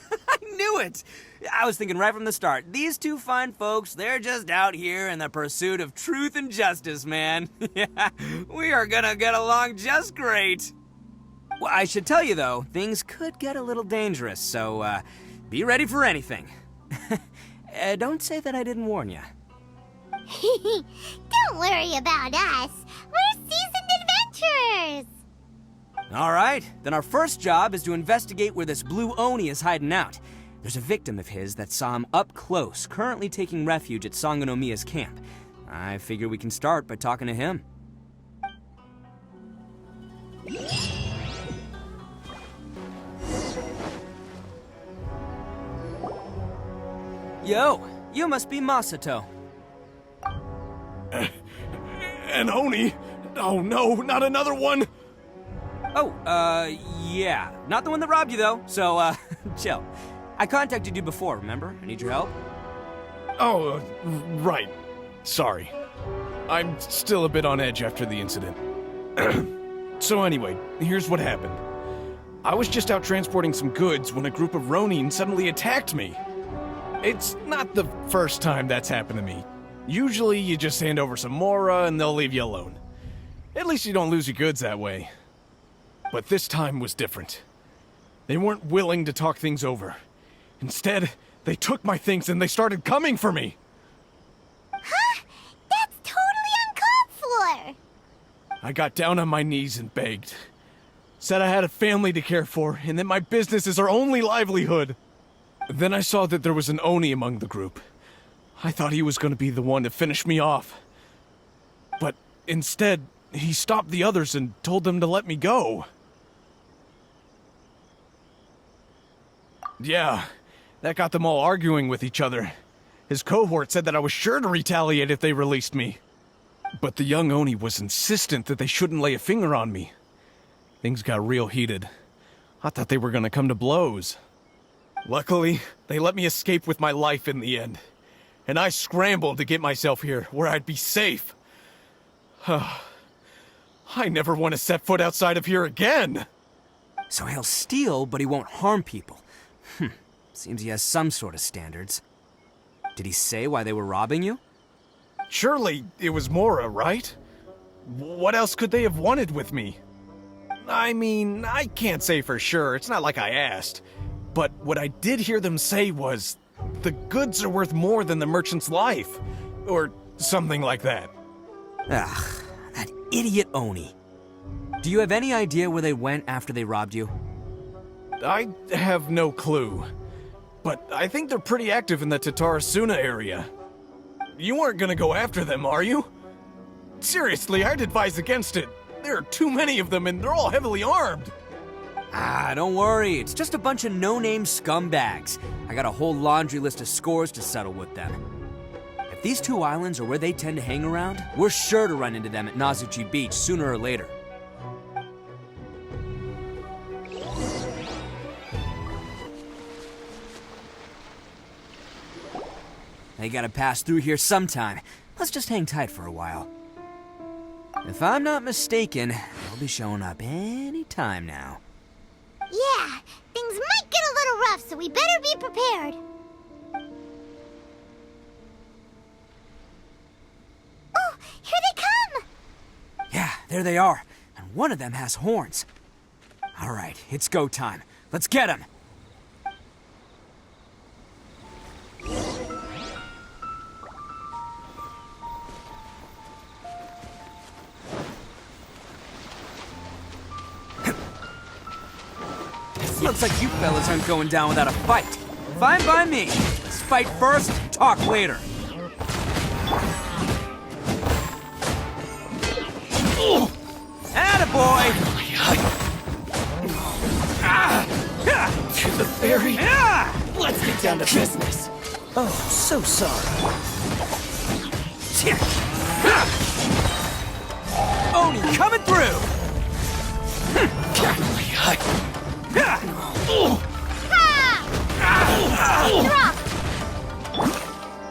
knew it. I was thinking right from the start, these two fine folks, they're just out here in the pursuit of truth and justice, man. Yeah, we are gonna get along just great. Well, I should tell you, though, things could get a little dangerous, so, be ready for anything. Don't say that I didn't warn you. Don't worry about us. We're seasoned adventurers. All right, then our first job is to investigate where this Blue Oni is hiding out. There's a victim of his that saw him up close, currently taking refuge at Sangonomiya's camp. I figure we can start by talking to him. Yo, you must be Masato. An Oni? Oh no, not another one! Oh, yeah. Not the one that robbed you, though, so, chill. I contacted you before, remember? I need your help. Oh, right. Sorry. I'm still a bit on edge after the incident. So anyway, here's what happened. I was just out transporting some goods when a group of Ronin suddenly attacked me. It's not the first time that's happened to me. Usually you just hand over some Mora and they'll leave you alone. At least you don't lose your goods that way. But this time was different. They weren't willing to talk things over. Instead, they took my things and they started coming for me. Huh? That's totally uncalled for. I got down on my knees and begged. Said I had a family to care for and that my business is our only livelihood. Then I saw that there was an Oni among the group. I thought he was going to be the one to finish me off. But instead, he stopped the others and told them to let me go. Yeah, that got them all arguing with each other. His cohort said that I was sure to retaliate if they released me. But the young Oni was insistent that they shouldn't lay a finger on me. Things got real heated. I thought they were going to come to blows. Luckily, they let me escape with my life in the end. And I scrambled to get myself here, where I'd be safe. I never want to set foot outside of here again! So he'll steal, but he won't harm people. Seems he has some sort of standards. Did he say why they were robbing you? Surely it was Mora, right? What else could they have wanted with me? I mean, I can't say for sure, it's not like I asked. But what I did hear them say was, the goods are worth more than the merchant's life. Or something like that. Ugh, that idiot Oni. Do you have any idea where they went after they robbed you? I have no clue. But I think they're pretty active in the Tatarasuna area. You aren't gonna go after them, are you? Seriously, I'd advise against it. There are too many of them and they're all heavily armed. Don't worry. It's just a bunch of no-name scumbags. I got a whole laundry list of scores to settle with them. If these two islands are where they tend to hang around, we're sure to run into them at Nazuchi Beach sooner or later. They gotta pass through here sometime. Let's just hang tight for a while. If I'm not mistaken, they'll be showing up any time now. Yeah, things might get a little rough, so we better be prepared. Oh, here they come! Yeah, there they are. And one of them has horns. All right, it's go time. Let's get him! Looks like you fellas aren't going down without a fight. Fine by me. Let's fight first, talk later. Attaboy! To the ferry. Let's get down to business. Oh, so sorry. Oni coming through!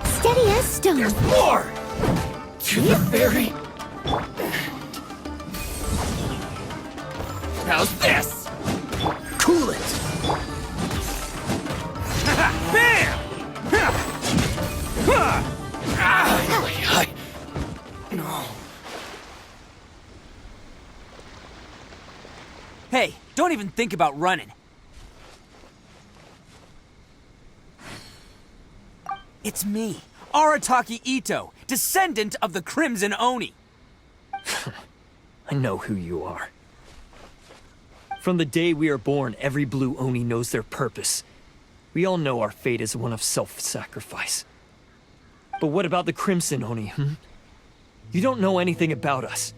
Steady as stone. There's more! To the ferry. How's this? Cool it! Bam! No. Hey, don't even think about running. It's me, Arataki Itto, descendant of the Crimson Oni. I know who you are. From the day we are born, every blue Oni knows their purpose. We all know our fate is one of self-sacrifice. But what about the Crimson Oni, You don't know anything about us.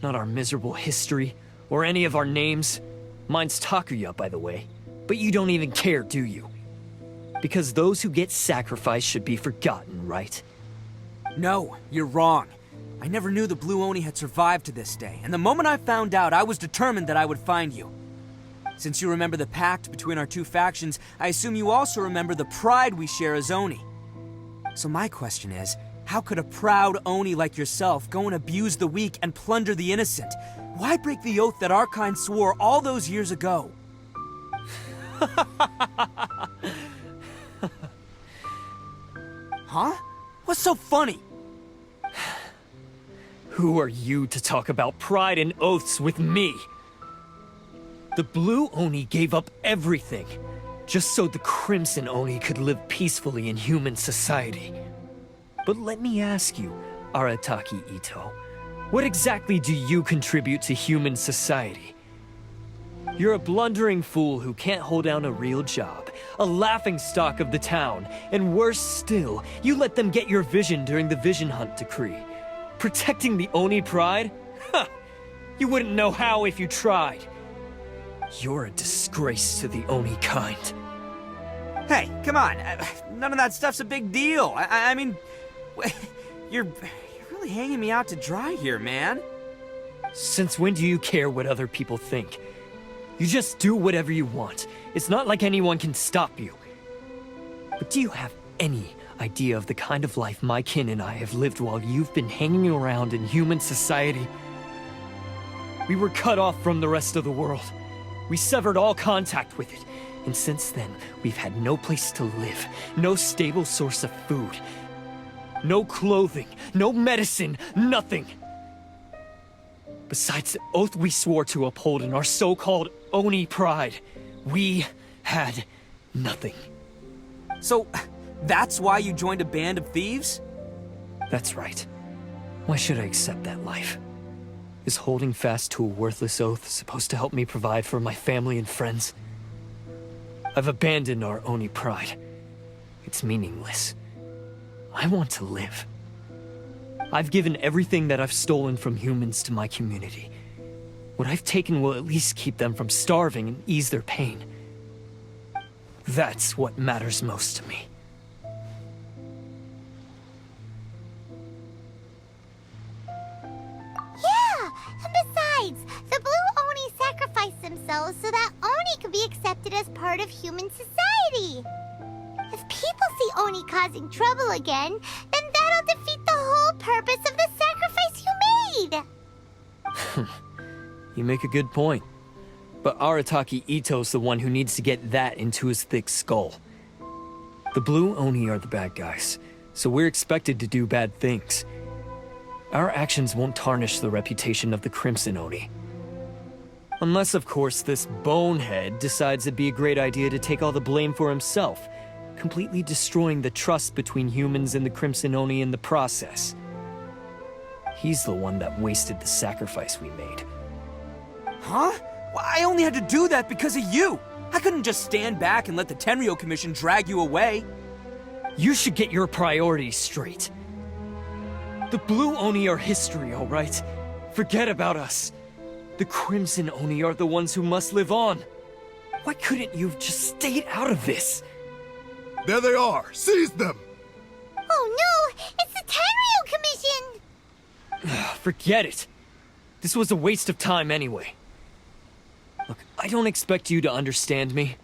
Not our miserable history, or any of our names. Mine's Takuya, by the way. But you don't even care, do you? Because those who get sacrificed should be forgotten, right? No, you're wrong. I never knew the Blue Oni had survived to this day, and the moment I found out, I was determined that I would find you. Since you remember the pact between our two factions, I assume you also remember the pride we share as Oni. So my question is, how could a proud Oni like yourself go and abuse the weak and plunder the innocent? Why break the oath that our kind swore all those years ago? Huh? What's so funny? Who are you to talk about pride and oaths with me? The Blue Oni gave up everything, just so the Crimson Oni could live peacefully in human society. But let me ask you, Arataki Itto, what exactly do you contribute to human society? You're a blundering fool who can't hold down a real job, a laughingstock of the town, and worse still, you let them get your vision during the Vision Hunt decree. Protecting the Oni pride? Huh! You wouldn't know how if you tried. You're a disgrace to the Oni kind. Hey, come on. None of that stuff's a big deal. I mean, you're really hanging me out to dry here, man. Since when do you care what other people think? You just do whatever you want. It's not like anyone can stop you. But do you have any idea of the kind of life my kin and I have lived while you've been hanging around in human society? We were cut off from the rest of the world. We severed all contact with it. And since then, we've had no place to live, no stable source of food, no clothing, no medicine, nothing. Besides the oath we swore to uphold in our so-called Oni pride, we had nothing. So, that's why you joined a band of thieves? That's right. Why should I accept that life? Is holding fast to a worthless oath supposed to help me provide for my family and friends? I've abandoned our Oni pride. It's meaningless. I want to live. I've given everything that I've stolen from humans to my community. What I've taken will at least keep them from starving and ease their pain. That's what matters most to me. human society. If people see Oni causing trouble again, then that'll defeat the whole purpose of the sacrifice you made! You make a good point. But Arataki Itto's the one who needs to get that into his thick skull. The Blue Oni are the bad guys, so we're expected to do bad things. Our actions won't tarnish the reputation of the Crimson Oni. Unless, of course, this bonehead decides it'd be a great idea to take all the blame for himself, completely destroying the trust between humans and the Crimson Oni in the process. He's the one that wasted the sacrifice we made. Huh? Well, I only had to do that because of you! I couldn't just stand back and let the Tenryo Commission drag you away. You should get your priorities straight. The Blue Oni are history, all right? Forget about us. The Crimson Oni are the ones who must live on. Why couldn't you have just stayed out of this? There they are! Seize them! Oh no! It's the Tenryo Commission! Forget it. This was a waste of time anyway. Look, I don't expect you to understand me,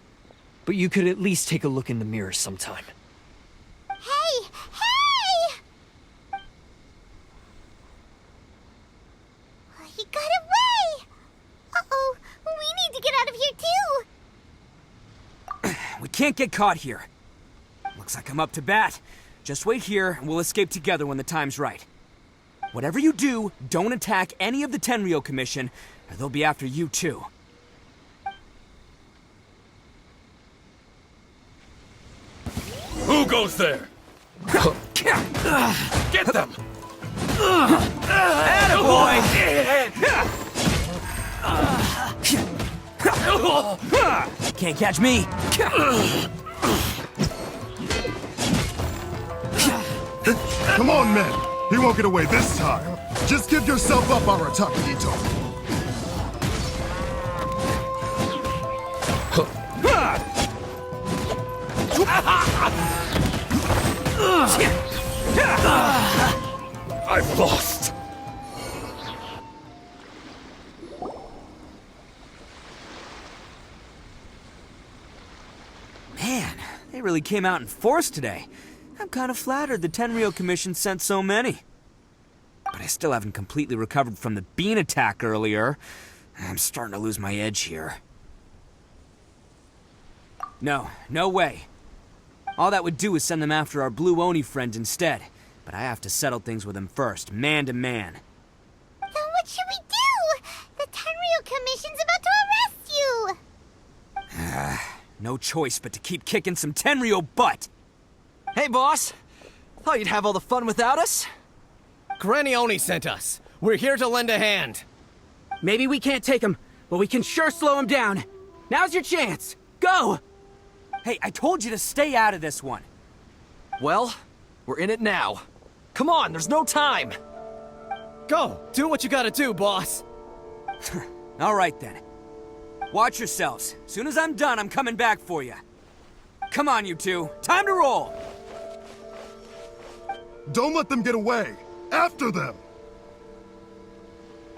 but you could at least take a look in the mirror sometime. Hey! Hey! He got away! Uh-oh, we need to get out of here too! We can't get caught here. Looks like I'm up to bat. Just wait here, and we'll escape together when the time's right. Whatever you do, don't attack any of the Tenryo Commission, or they'll be after you too. Who goes there? Get them! Attaboy! Can't catch me! Come on, men! He won't get away this time! Just give yourself up, Arataki Itto! I've lost! Man, they really came out in force today. I'm kind of flattered the Tenryo Commission sent so many. But I still haven't completely recovered from the bean attack earlier. I'm starting to lose my edge here. No way. All that would do is send them after our Blue Oni friend instead. But I have to settle things with him first, man to man. Then what should we do? The Tenryo Commission's about to arrest you! No choice but to keep kicking some Tenryo butt! Hey, boss. Thought you'd have all the fun without us? Granny Oni sent us. We're here to lend a hand. Maybe we can't take him, but we can sure slow him down. Now's your chance. Go! Hey, I told you to stay out of this one. Well, we're in it now. Come on, there's no time. Go, do what you gotta do, boss. All right then. Watch yourselves. Soon as I'm done, I'm coming back for you. Come on, you two. Time to roll! Don't let them get away! After them!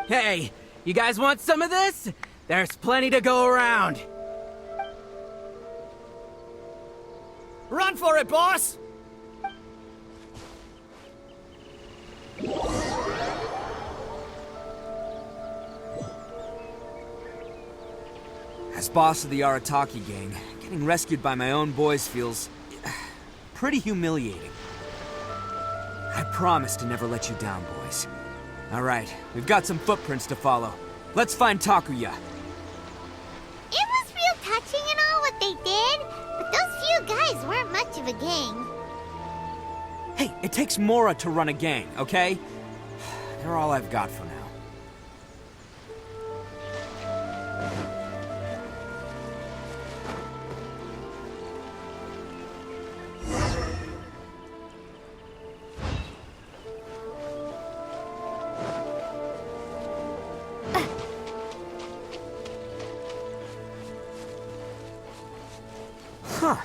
Hey, you guys want some of this? There's plenty to go around. Run for it, boss! As boss of the Arataki gang, getting rescued by my own boys feels pretty humiliating. I promise to never let you down, boys. All right, we've got some footprints to follow. Let's find Takuya. It was real touching and all what they did, but those few guys weren't much of a gang. Hey, it takes Mora to run a gang, okay? They're all I've got for now. Huh.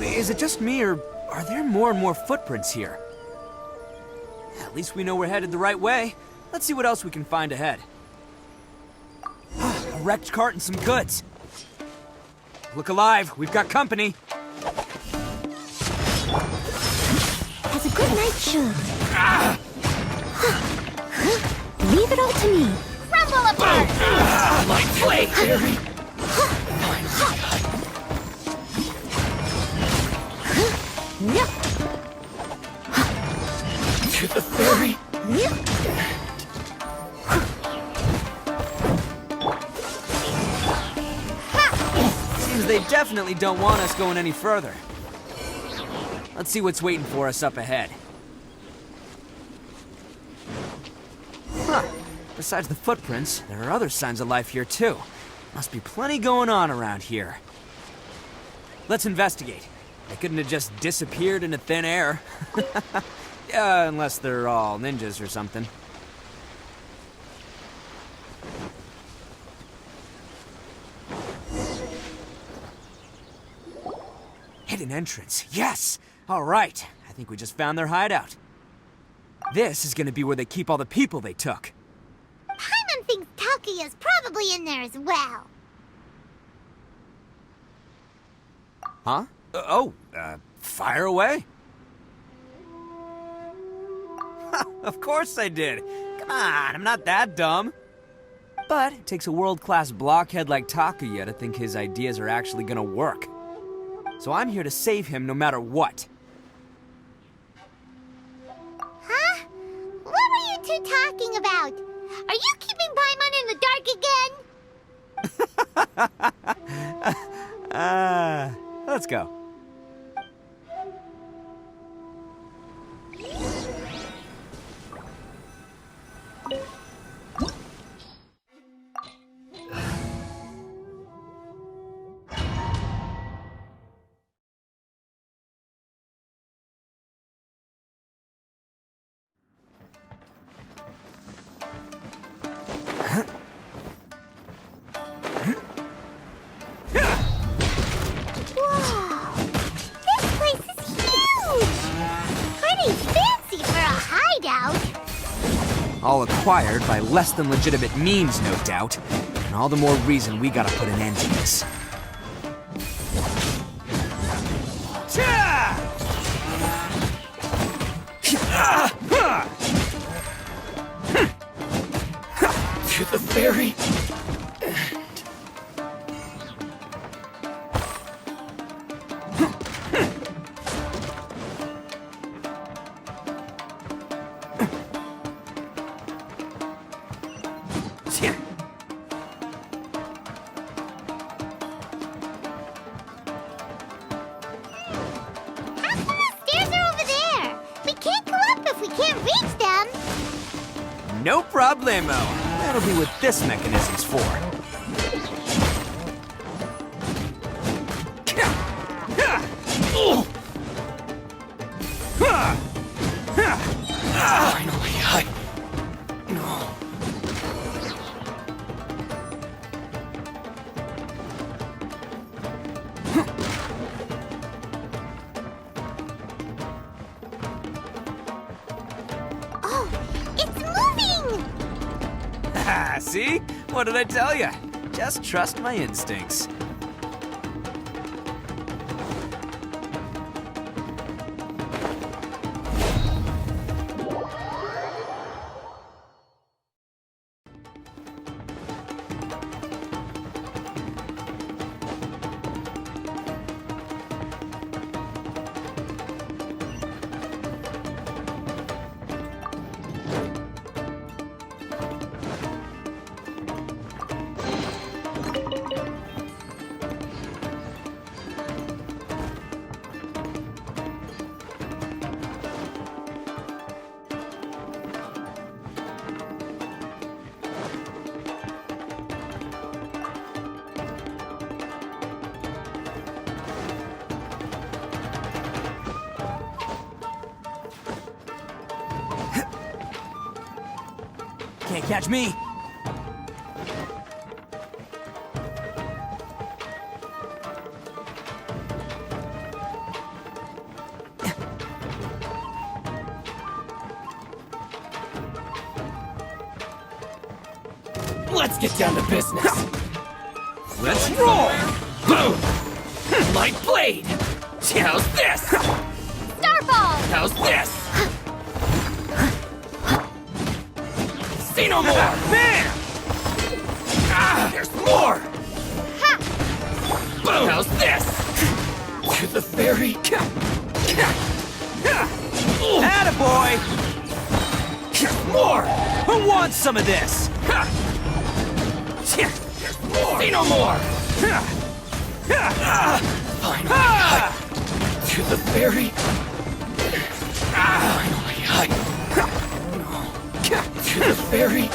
Is it just me, or are there more and more footprints here? At least we know we're headed the right way. Let's see what else we can find ahead. A wrecked cart and some goods. look alive. We've got company. As a good knight should. Leave it all to me. Crumble apart! My play theory! To the ferry! Seems they definitely don't want us going any further. Let's see what's waiting for us up ahead. Huh. Besides the footprints, there are other signs of life here too. Must be plenty going on around here. Let's investigate. They couldn't have just disappeared into thin air. Yeah, unless they're all ninjas or something. Hidden entrance, yes! All right, I think we just found their hideout. This is gonna be where they keep all the people they took. Paimon thinks Takuya's probably in there as well. Huh? Fire away. Of course I did. Come on, I'm not that dumb. But it takes a world-class blockhead like Takuya to think his ideas are actually gonna work. So I'm here to save him no matter what. Huh? What were you two talking about? Are you keeping Paimon in the dark again? Let's go. All acquired by less than legitimate means, no doubt. And all the more reason we gotta put an end to this. To the ferry! No problemo. That'll be what this mechanism's for. Finally, No. See? What did I tell you? Just trust my instincts. Can't catch me. Let's get down to business. Let's roll! Light blade! How's this? Starball! How's this? See no more! Bam! There's more! Ha! Boom! How's this? To the fairy! Attaboy! There's more! Who wants some of this? There's more! See no more! Finally, to the fairy! Finally, to the fairy!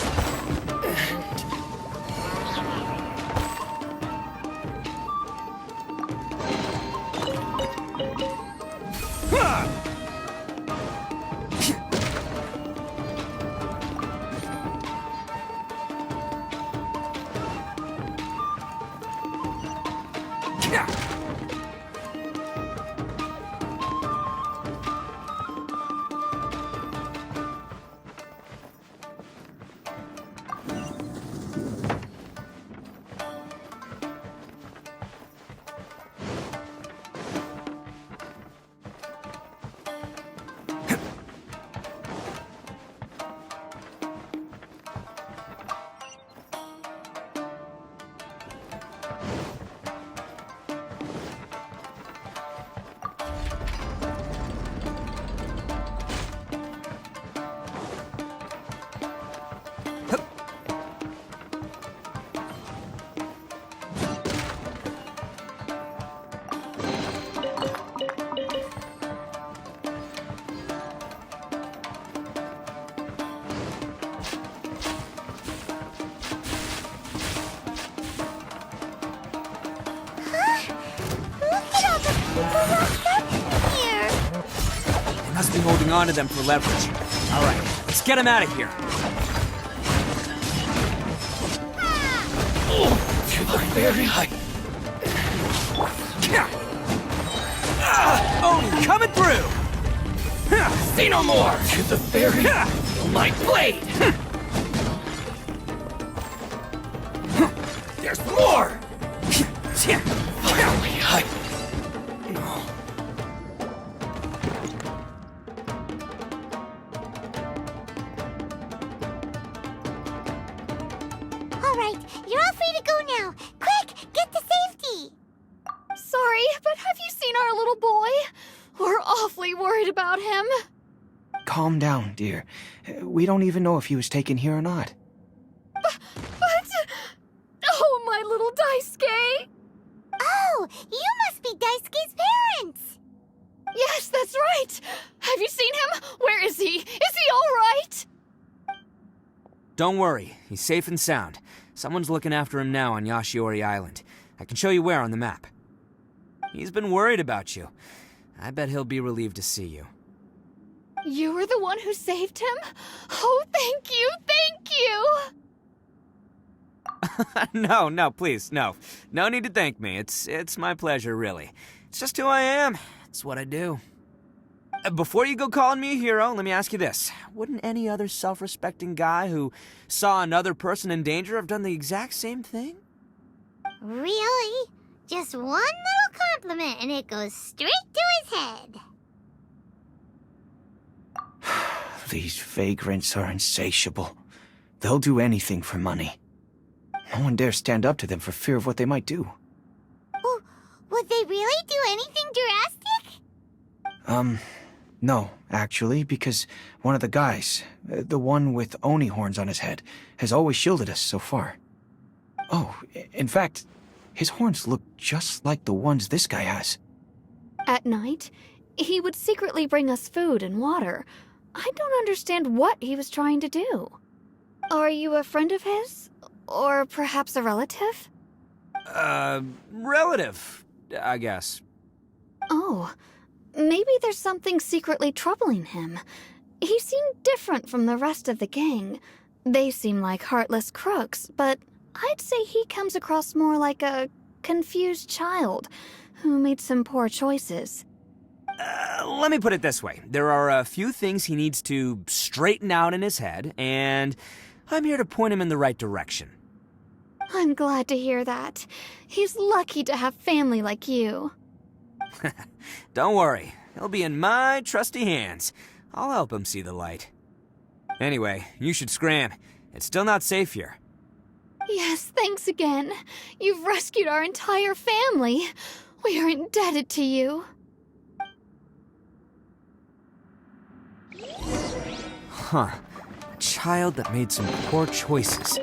They must be holding on to them for leverage. All right, let's get them out of here. To the fairy! Oh, coming through! See no more! To the fairy! Light blade! There's more! Finally, All right, you're all free to go now. Quick, get to safety. Sorry, but have you seen our little boy? We're awfully worried about him. Calm down, dear. We don't even know if he was taken here or not. But... Oh, my little Daisuke! Oh, you must be Daisuke's parents. Yes, that's right! Have you seen him? Where is he? Is he all right? Don't worry, he's safe and sound. Someone's looking after him now on Yashiori Island. I can show you where on the map. He's been worried about you. I bet he'll be relieved to see you. You were the one who saved him? Oh, thank you, thank you! No, please, no. No need to thank me. It's my pleasure, really. It's just who I am. It's what I do. Before you go calling me a hero, let me ask you this. Wouldn't any other self-respecting guy who saw another person in danger have done the exact same thing? Really? Just one little compliment and it goes straight to his head. These vagrants are insatiable. They'll do anything for money. No one dares stand up to them for fear of what they might do. Would they really do anything drastic? No, actually, because one of the guys, the one with Oni horns on his head, has always shielded us so far. Oh, in fact, his horns look just like the ones this guy has. At night, he would secretly bring us food and water. I don't understand what he was trying to do. Are you a friend of his? Or perhaps a relative? Relative, I guess. Oh, maybe there's something secretly troubling him. He seemed different from the rest of the gang. They seem like heartless crooks, but I'd say he comes across more like a confused child who made some poor choices. Let me put it this way. There are a few things he needs to straighten out in his head, and I'm here to point him in the right direction. I'm glad to hear that. He's lucky to have family like you. Don't worry, he'll be in my trusty hands. I'll help him see the light. Anyway, you should scram. It's still not safe here. Yes, thanks again. You've rescued our entire family. We are indebted to you. Huh. A child that made some poor choices.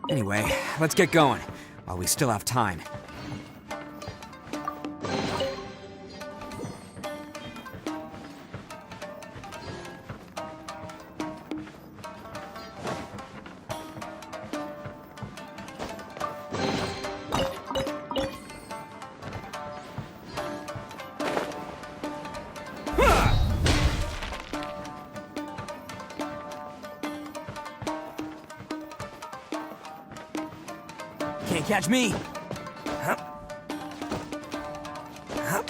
Anyway, let's get going, while we still have time. Can't catch me! Huh? Huh?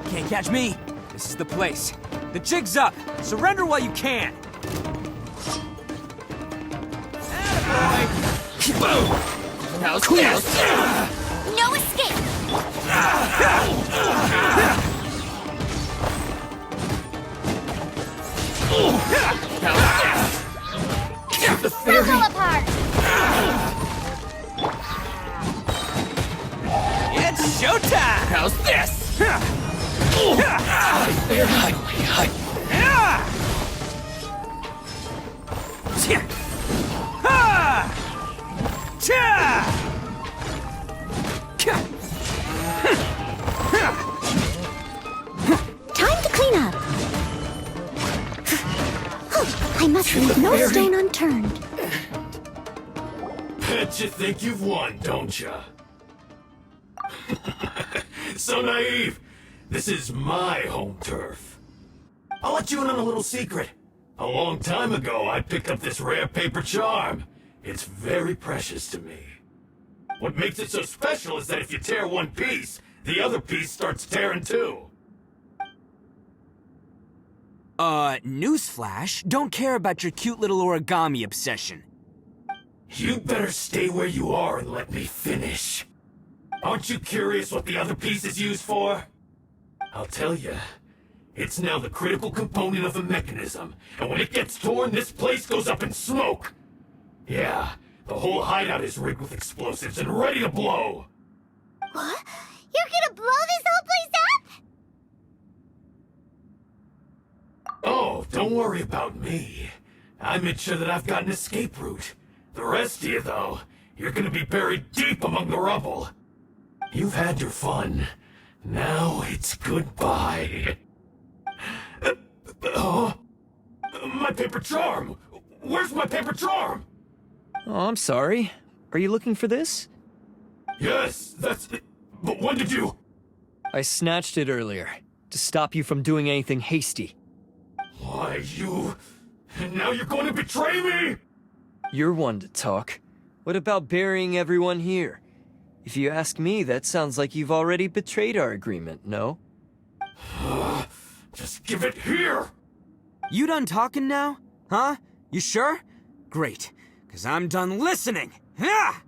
Can't catch me! This is the place. The jig's up! Surrender while you can! Attaboy! Boom! No escape! Fall apart! It's showtime! How's this? Time to clean up. I must leave no stone unturned. Bet you think you've won, don't ya? So naive. This is my home turf. I'll let you in on a little secret. A long time ago, I picked up this rare paper charm. It's very precious to me. What makes it so special is that if you tear one piece, the other piece starts tearing too. Newsflash, don't care about your cute little origami obsession. You better stay where you are and let me finish. Aren't you curious what the other piece is used for? I'll tell you. It's now the critical component of the mechanism, and when it gets torn, this place goes up in smoke. Yeah, the whole hideout is rigged with explosives and ready to blow. What? You're gonna blow this whole place up? Oh, don't worry about me. I made sure that I've got an escape route. The rest of you, though, you're gonna be buried deep among the rubble. You've had your fun. Now it's goodbye. My paper charm! Where's my paper charm? Oh, I'm sorry. Are you looking for this? Yes, that's it. But when did you... I snatched it earlier, to stop you from doing anything hasty. Why, you... And now you're going to betray me? You're one to talk. What about burying everyone here? If you ask me, that sounds like you've already betrayed our agreement, no? Just give it here! You done talking now? Huh? You sure? Great, because I'm done listening. Ha!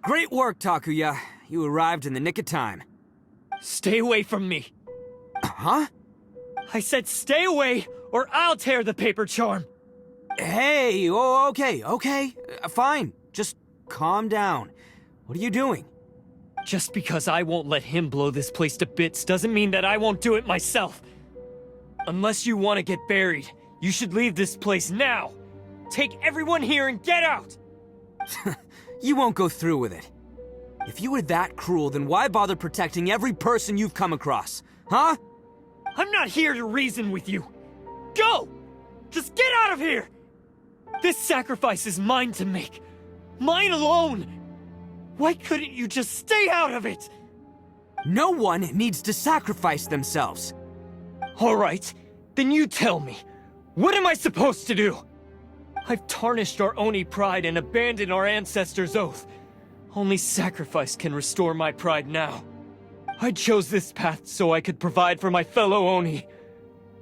Great work, Takuya. You arrived in the nick of time. Stay away from me. Huh? I said stay away, or I'll tear the paper charm. Hey, okay. Fine. Just calm down. What are you doing? Just because I won't let him blow this place to bits doesn't mean that I won't do it myself. Unless you want to get buried, you should leave this place now. Take everyone here and get out! You won't go through with it. If you were that cruel, then why bother protecting every person you've come across? Huh? I'm not here to reason with you. Go! Just get out of here! This sacrifice is mine to make. Mine alone! Why couldn't you just stay out of it? No one needs to sacrifice themselves. Alright, then you tell me. What am I supposed to do? I've tarnished our Oni pride and abandoned our ancestors' oath. Only sacrifice can restore my pride now. I chose this path so I could provide for my fellow Oni.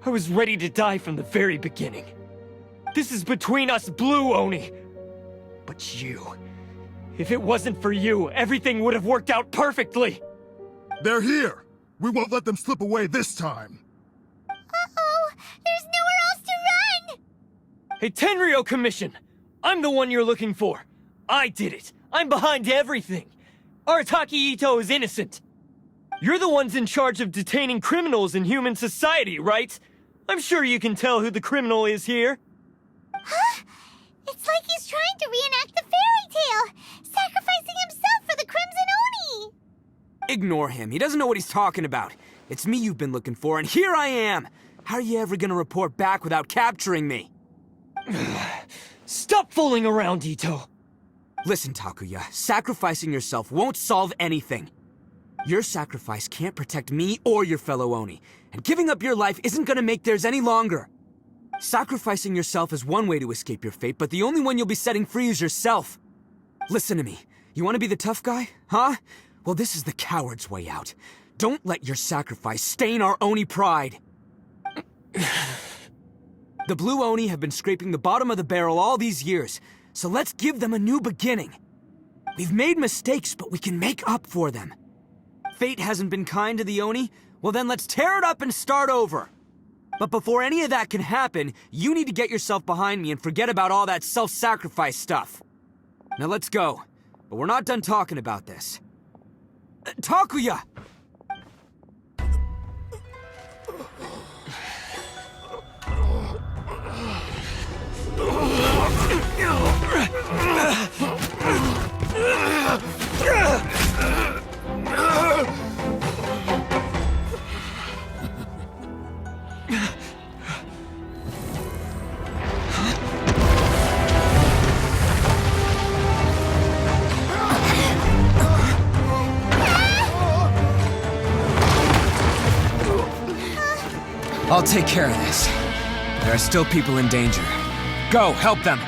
I was ready to die from the very beginning. This is between us Blue Oni. But you... If it wasn't for you, everything would have worked out perfectly! They're here! We won't let them slip away this time! Uh-oh! There's nowhere else to run! Hey, Tenryo Commission! I'm the one you're looking for. I did it. I'm behind everything. Arataki Itto is innocent. You're the ones in charge of detaining criminals in human society, right? I'm sure you can tell who the criminal is here. Huh? It's like he's trying to reenact the fairy tale, sacrificing himself for the Crimson Oni! Ignore him. He doesn't know what he's talking about. It's me you've been looking for, and here I am! How are you ever gonna report back without capturing me? Stop fooling around, Itto! Listen, Takuya, sacrificing yourself won't solve anything. Your sacrifice can't protect me or your fellow Oni, and giving up your life isn't gonna make theirs any longer. Sacrificing yourself is one way to escape your fate, but the only one you'll be setting free is yourself. Listen to me. You want to be the tough guy? Huh? Well, this is the coward's way out. Don't let your sacrifice stain our Oni pride. The Blue Oni have been scraping the bottom of the barrel all these years, so let's give them a new beginning. We've made mistakes, but we can make up for them. Fate hasn't been kind to the Oni? Well then let's tear it up and start over. But before any of that can happen, you need to get yourself behind me and forget about all that self-sacrifice stuff. Now let's go. But we're not done talking about this. Takuya! I'll take care of this. There are still people in danger. Go, help them!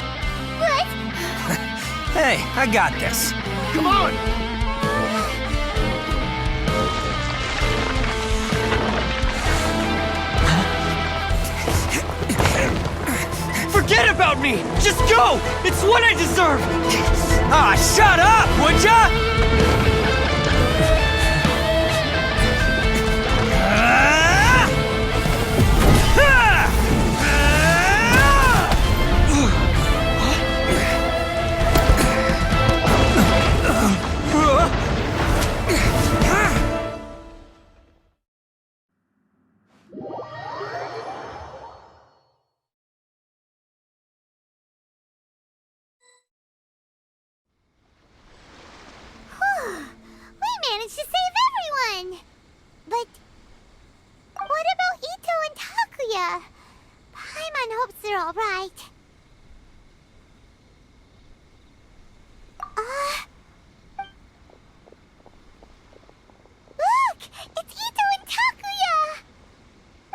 What? Hey, I got this. Come on! Forget about me! Just go! It's what I deserve! Ah, shut up, would ya? We managed to save everyone! But what about Itto and Takuya? Paimon hopes they're alright. Look! It's Itto and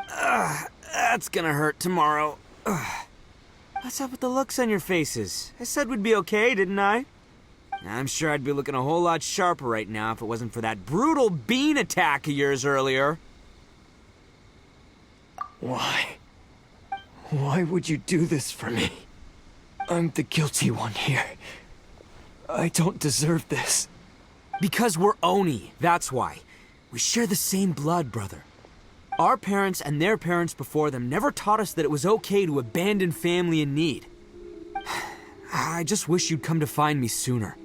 Takuya! That's gonna hurt tomorrow. What's up with the looks on your faces? I said we'd be okay, didn't I? I'm sure I'd be looking a whole lot sharper right now if it wasn't for that brutal bean attack of yours earlier. Why? Why would you do this for me? I'm the guilty one here. I don't deserve this. Because we're Oni, that's why. We share the same blood, brother. Our parents and their parents before them never taught us that it was okay to abandon family in need. I just wish you'd come to find me sooner.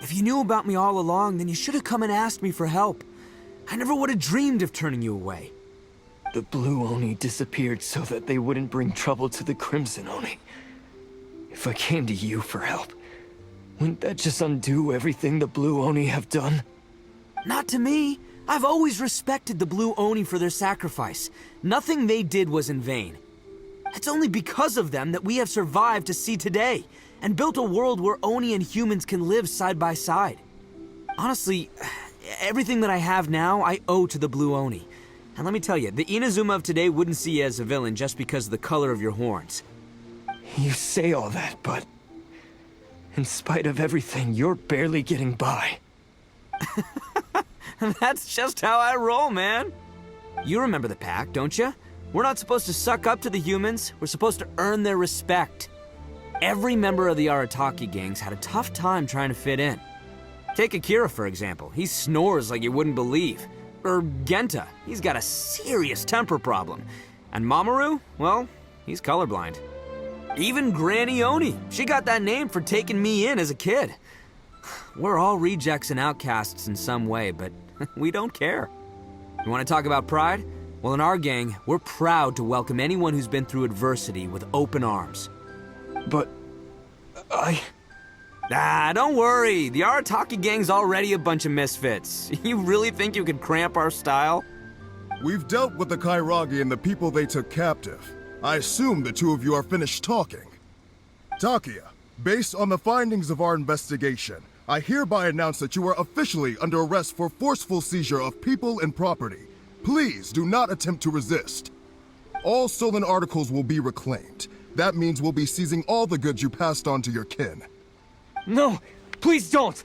If you knew about me all along, then you should have come and asked me for help. I never would have dreamed of turning you away. The Blue Oni disappeared so that they wouldn't bring trouble to the Crimson Oni. If I came to you for help, wouldn't that just undo everything the Blue Oni have done? Not to me. I've always respected the Blue Oni for their sacrifice. Nothing they did was in vain. It's only because of them that we have survived to see today, and built a world where Oni and humans can live side by side. Honestly, everything that I have now, I owe to the Blue Oni. And let me tell you, the Inazuma of today wouldn't see you as a villain just because of the color of your horns. You say all that, but in spite of everything, you're barely getting by. That's just how I roll, man. You remember the pact, don't you? We're not supposed to suck up to the humans. We're supposed to earn their respect. Every member of the Arataki gangs had a tough time trying to fit in. Take Akira, for example. He snores like you wouldn't believe. Or Genta. He's got a serious temper problem. And Mamoru, well, he's colorblind. Even Granny Oni. She got that name for taking me in as a kid. We're all rejects and outcasts in some way, but we don't care. You want to talk about pride? Well, in our gang, we're proud to welcome anyone who's been through adversity with open arms. But don't worry. The Arataki gang's already a bunch of misfits. You really think you could cramp our style? We've dealt with the Kairagi and the people they took captive. I assume the two of you are finished talking. Takia, based on the findings of our investigation, I hereby announce that you are officially under arrest for forceful seizure of people and property. Please do not attempt to resist. All stolen articles will be reclaimed. That means we'll be seizing all the goods you passed on to your kin. No, please don't!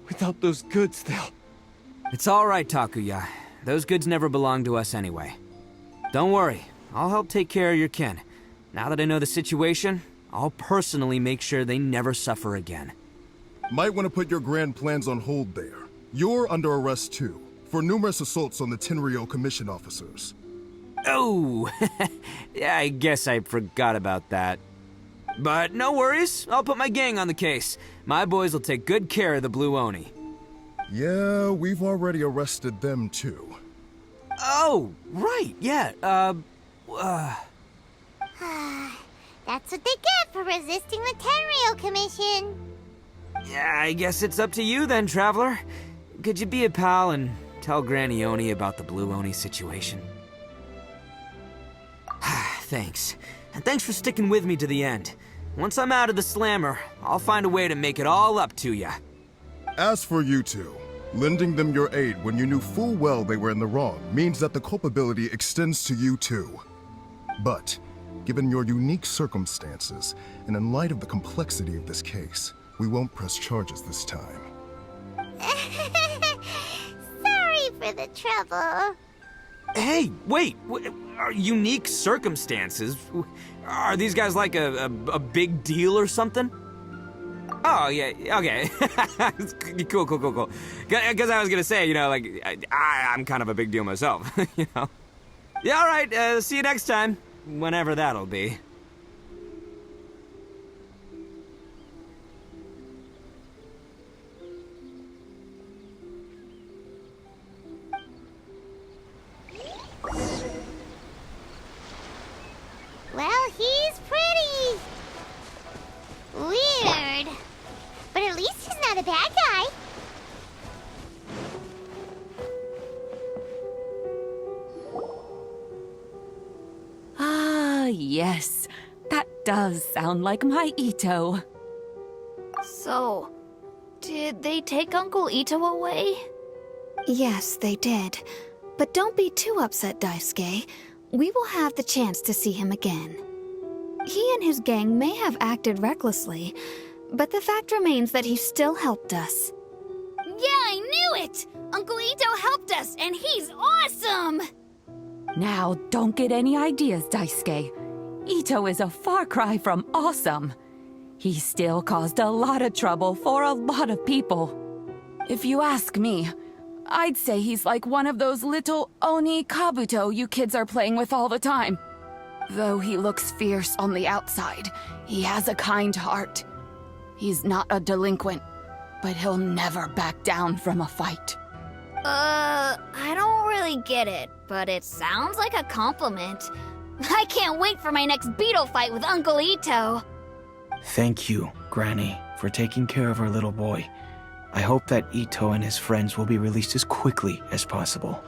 Without those goods, they'll... It's all right, Takuya. Those goods never belonged to us anyway. Don't worry, I'll help take care of your kin. Now that I know the situation, I'll personally make sure they never suffer again. Might want to put your grand plans on hold there. You're under arrest too, for numerous assaults on the Tenryou Commission officers. Oh, yeah, I guess I forgot about that. But no worries, I'll put my gang on the case. My boys will take good care of the Blue Oni. Yeah, we've already arrested them too. Oh, right, yeah, That's what they get for resisting the Tenryou Commission. Yeah, I guess it's up to you then, Traveler. Could you be a pal and tell Granny Oni about the Blue Oni situation? Thanks. And thanks for sticking with me to the end. Once I'm out of the slammer, I'll find a way to make it all up to ya. As for you two, lending them your aid when you knew full well they were in the wrong means that the culpability extends to you too. But, given your unique circumstances, and in light of the complexity of this case, we won't press charges this time. Sorry for the trouble. Hey, wait! Are unique circumstances? Are these guys like a big deal or something? Oh, yeah, okay. Cool. Because I was gonna say, you know, like, I'm kind of a big deal myself, you know? Yeah, all right, see you next time. Whenever that'll be. Well, he's pretty. Weird. But at least he's not a bad guy. Ah, yes. That does sound like my Itto. So, did they take Uncle Itto away? Yes, they did. But don't be too upset, Daisuke. We will have the chance to see him again. He and his gang may have acted recklessly, but the fact remains that he still helped us. Yeah, I knew it! Uncle Itto helped us, and he's awesome! Now, don't get any ideas, Daisuke. Itto is a far cry from awesome. He still caused a lot of trouble for a lot of people. If you ask me, I'd say he's like one of those little Oni Kabuto you kids are playing with all the time. Though he looks fierce on the outside, he has a kind heart. He's not a delinquent, but he'll never back down from a fight. I don't really get it, but it sounds like a compliment. I can't wait for my next beetle fight with Uncle Itto. Thank you, Granny, for taking care of our little boy. I hope that Itto and his friends will be released as quickly as possible.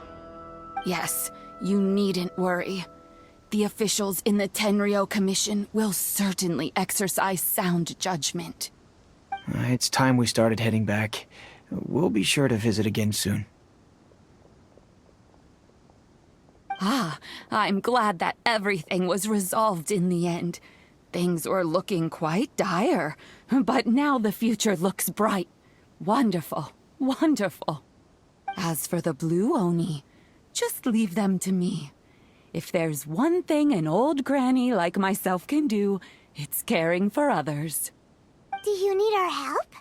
Yes, you needn't worry. The officials in the Tenryou Commission will certainly exercise sound judgment. It's time we started heading back. We'll be sure to visit again soon. Ah, I'm glad that everything was resolved in the end. Things were looking quite dire, but now the future looks bright. Wonderful, wonderful. As for the Blue Oni, just leave them to me. If there's one thing an old granny like myself can do, it's caring for others. Do you need our help?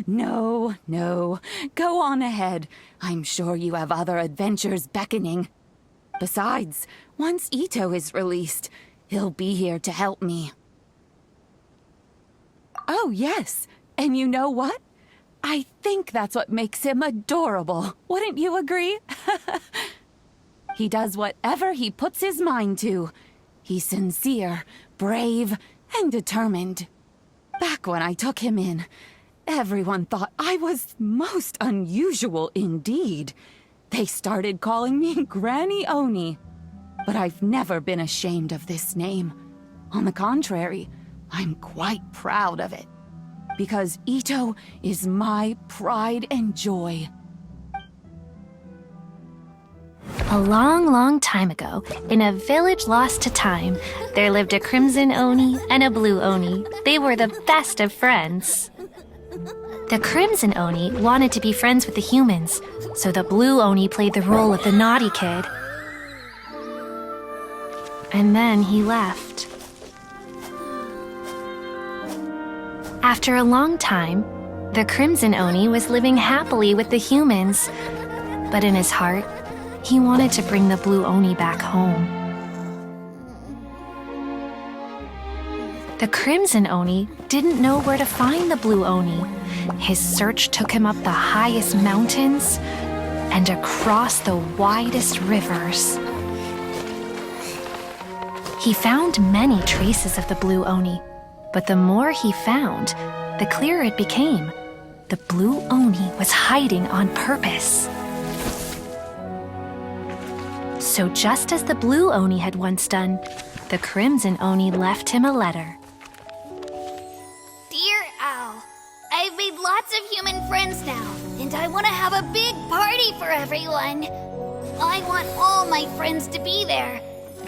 No, no. Go on ahead. I'm sure you have other adventures beckoning. Besides, once Itto is released, he'll be here to help me. Oh, yes. And you know what? I think that's what makes him adorable. Wouldn't you agree? He does whatever he puts his mind to. He's sincere, brave, and determined. Back when I took him in, everyone thought I was most unusual indeed. They started calling me Granny Oni. But I've never been ashamed of this name. On the contrary, I'm quite proud of it. Because Itto is my pride and joy. A long, long time ago, in a village lost to time, there lived a Crimson Oni and a Blue Oni. They were the best of friends. The Crimson Oni wanted to be friends with the humans, so the Blue Oni played the role of the naughty kid. And then he left. After a long time, the Crimson Oni was living happily with the humans, but in his heart, he wanted to bring the Blue Oni back home. The Crimson Oni didn't know where to find the Blue Oni. His search took him up the highest mountains and across the widest rivers. He found many traces of the Blue Oni, but the more he found, the clearer it became. The Blue Oni was hiding on purpose. So just as the Blue Oni had once done, the Crimson Oni left him a letter. Dear Owl, I've made lots of human friends now, and I want to have a big party for everyone. I want all my friends to be there.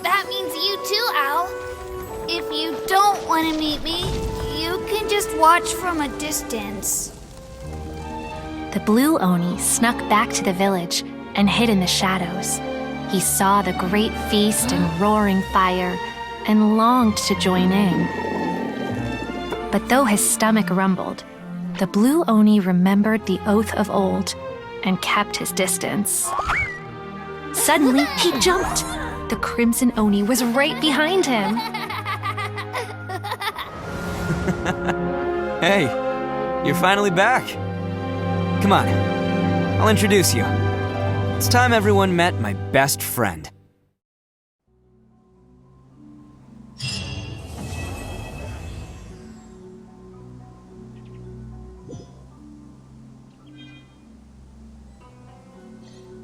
That means you too, Owl. If you don't want to meet me, you can just watch from a distance. The Blue Oni snuck back to the village and hid in the shadows. He saw the great feast and roaring fire and longed to join in. But though his stomach rumbled, the Blue Oni remembered the oath of old and kept his distance. Suddenly, he jumped. The Crimson Oni was right behind him. Hey, you're finally back. Come on, I'll introduce you. It's time everyone met my best friend.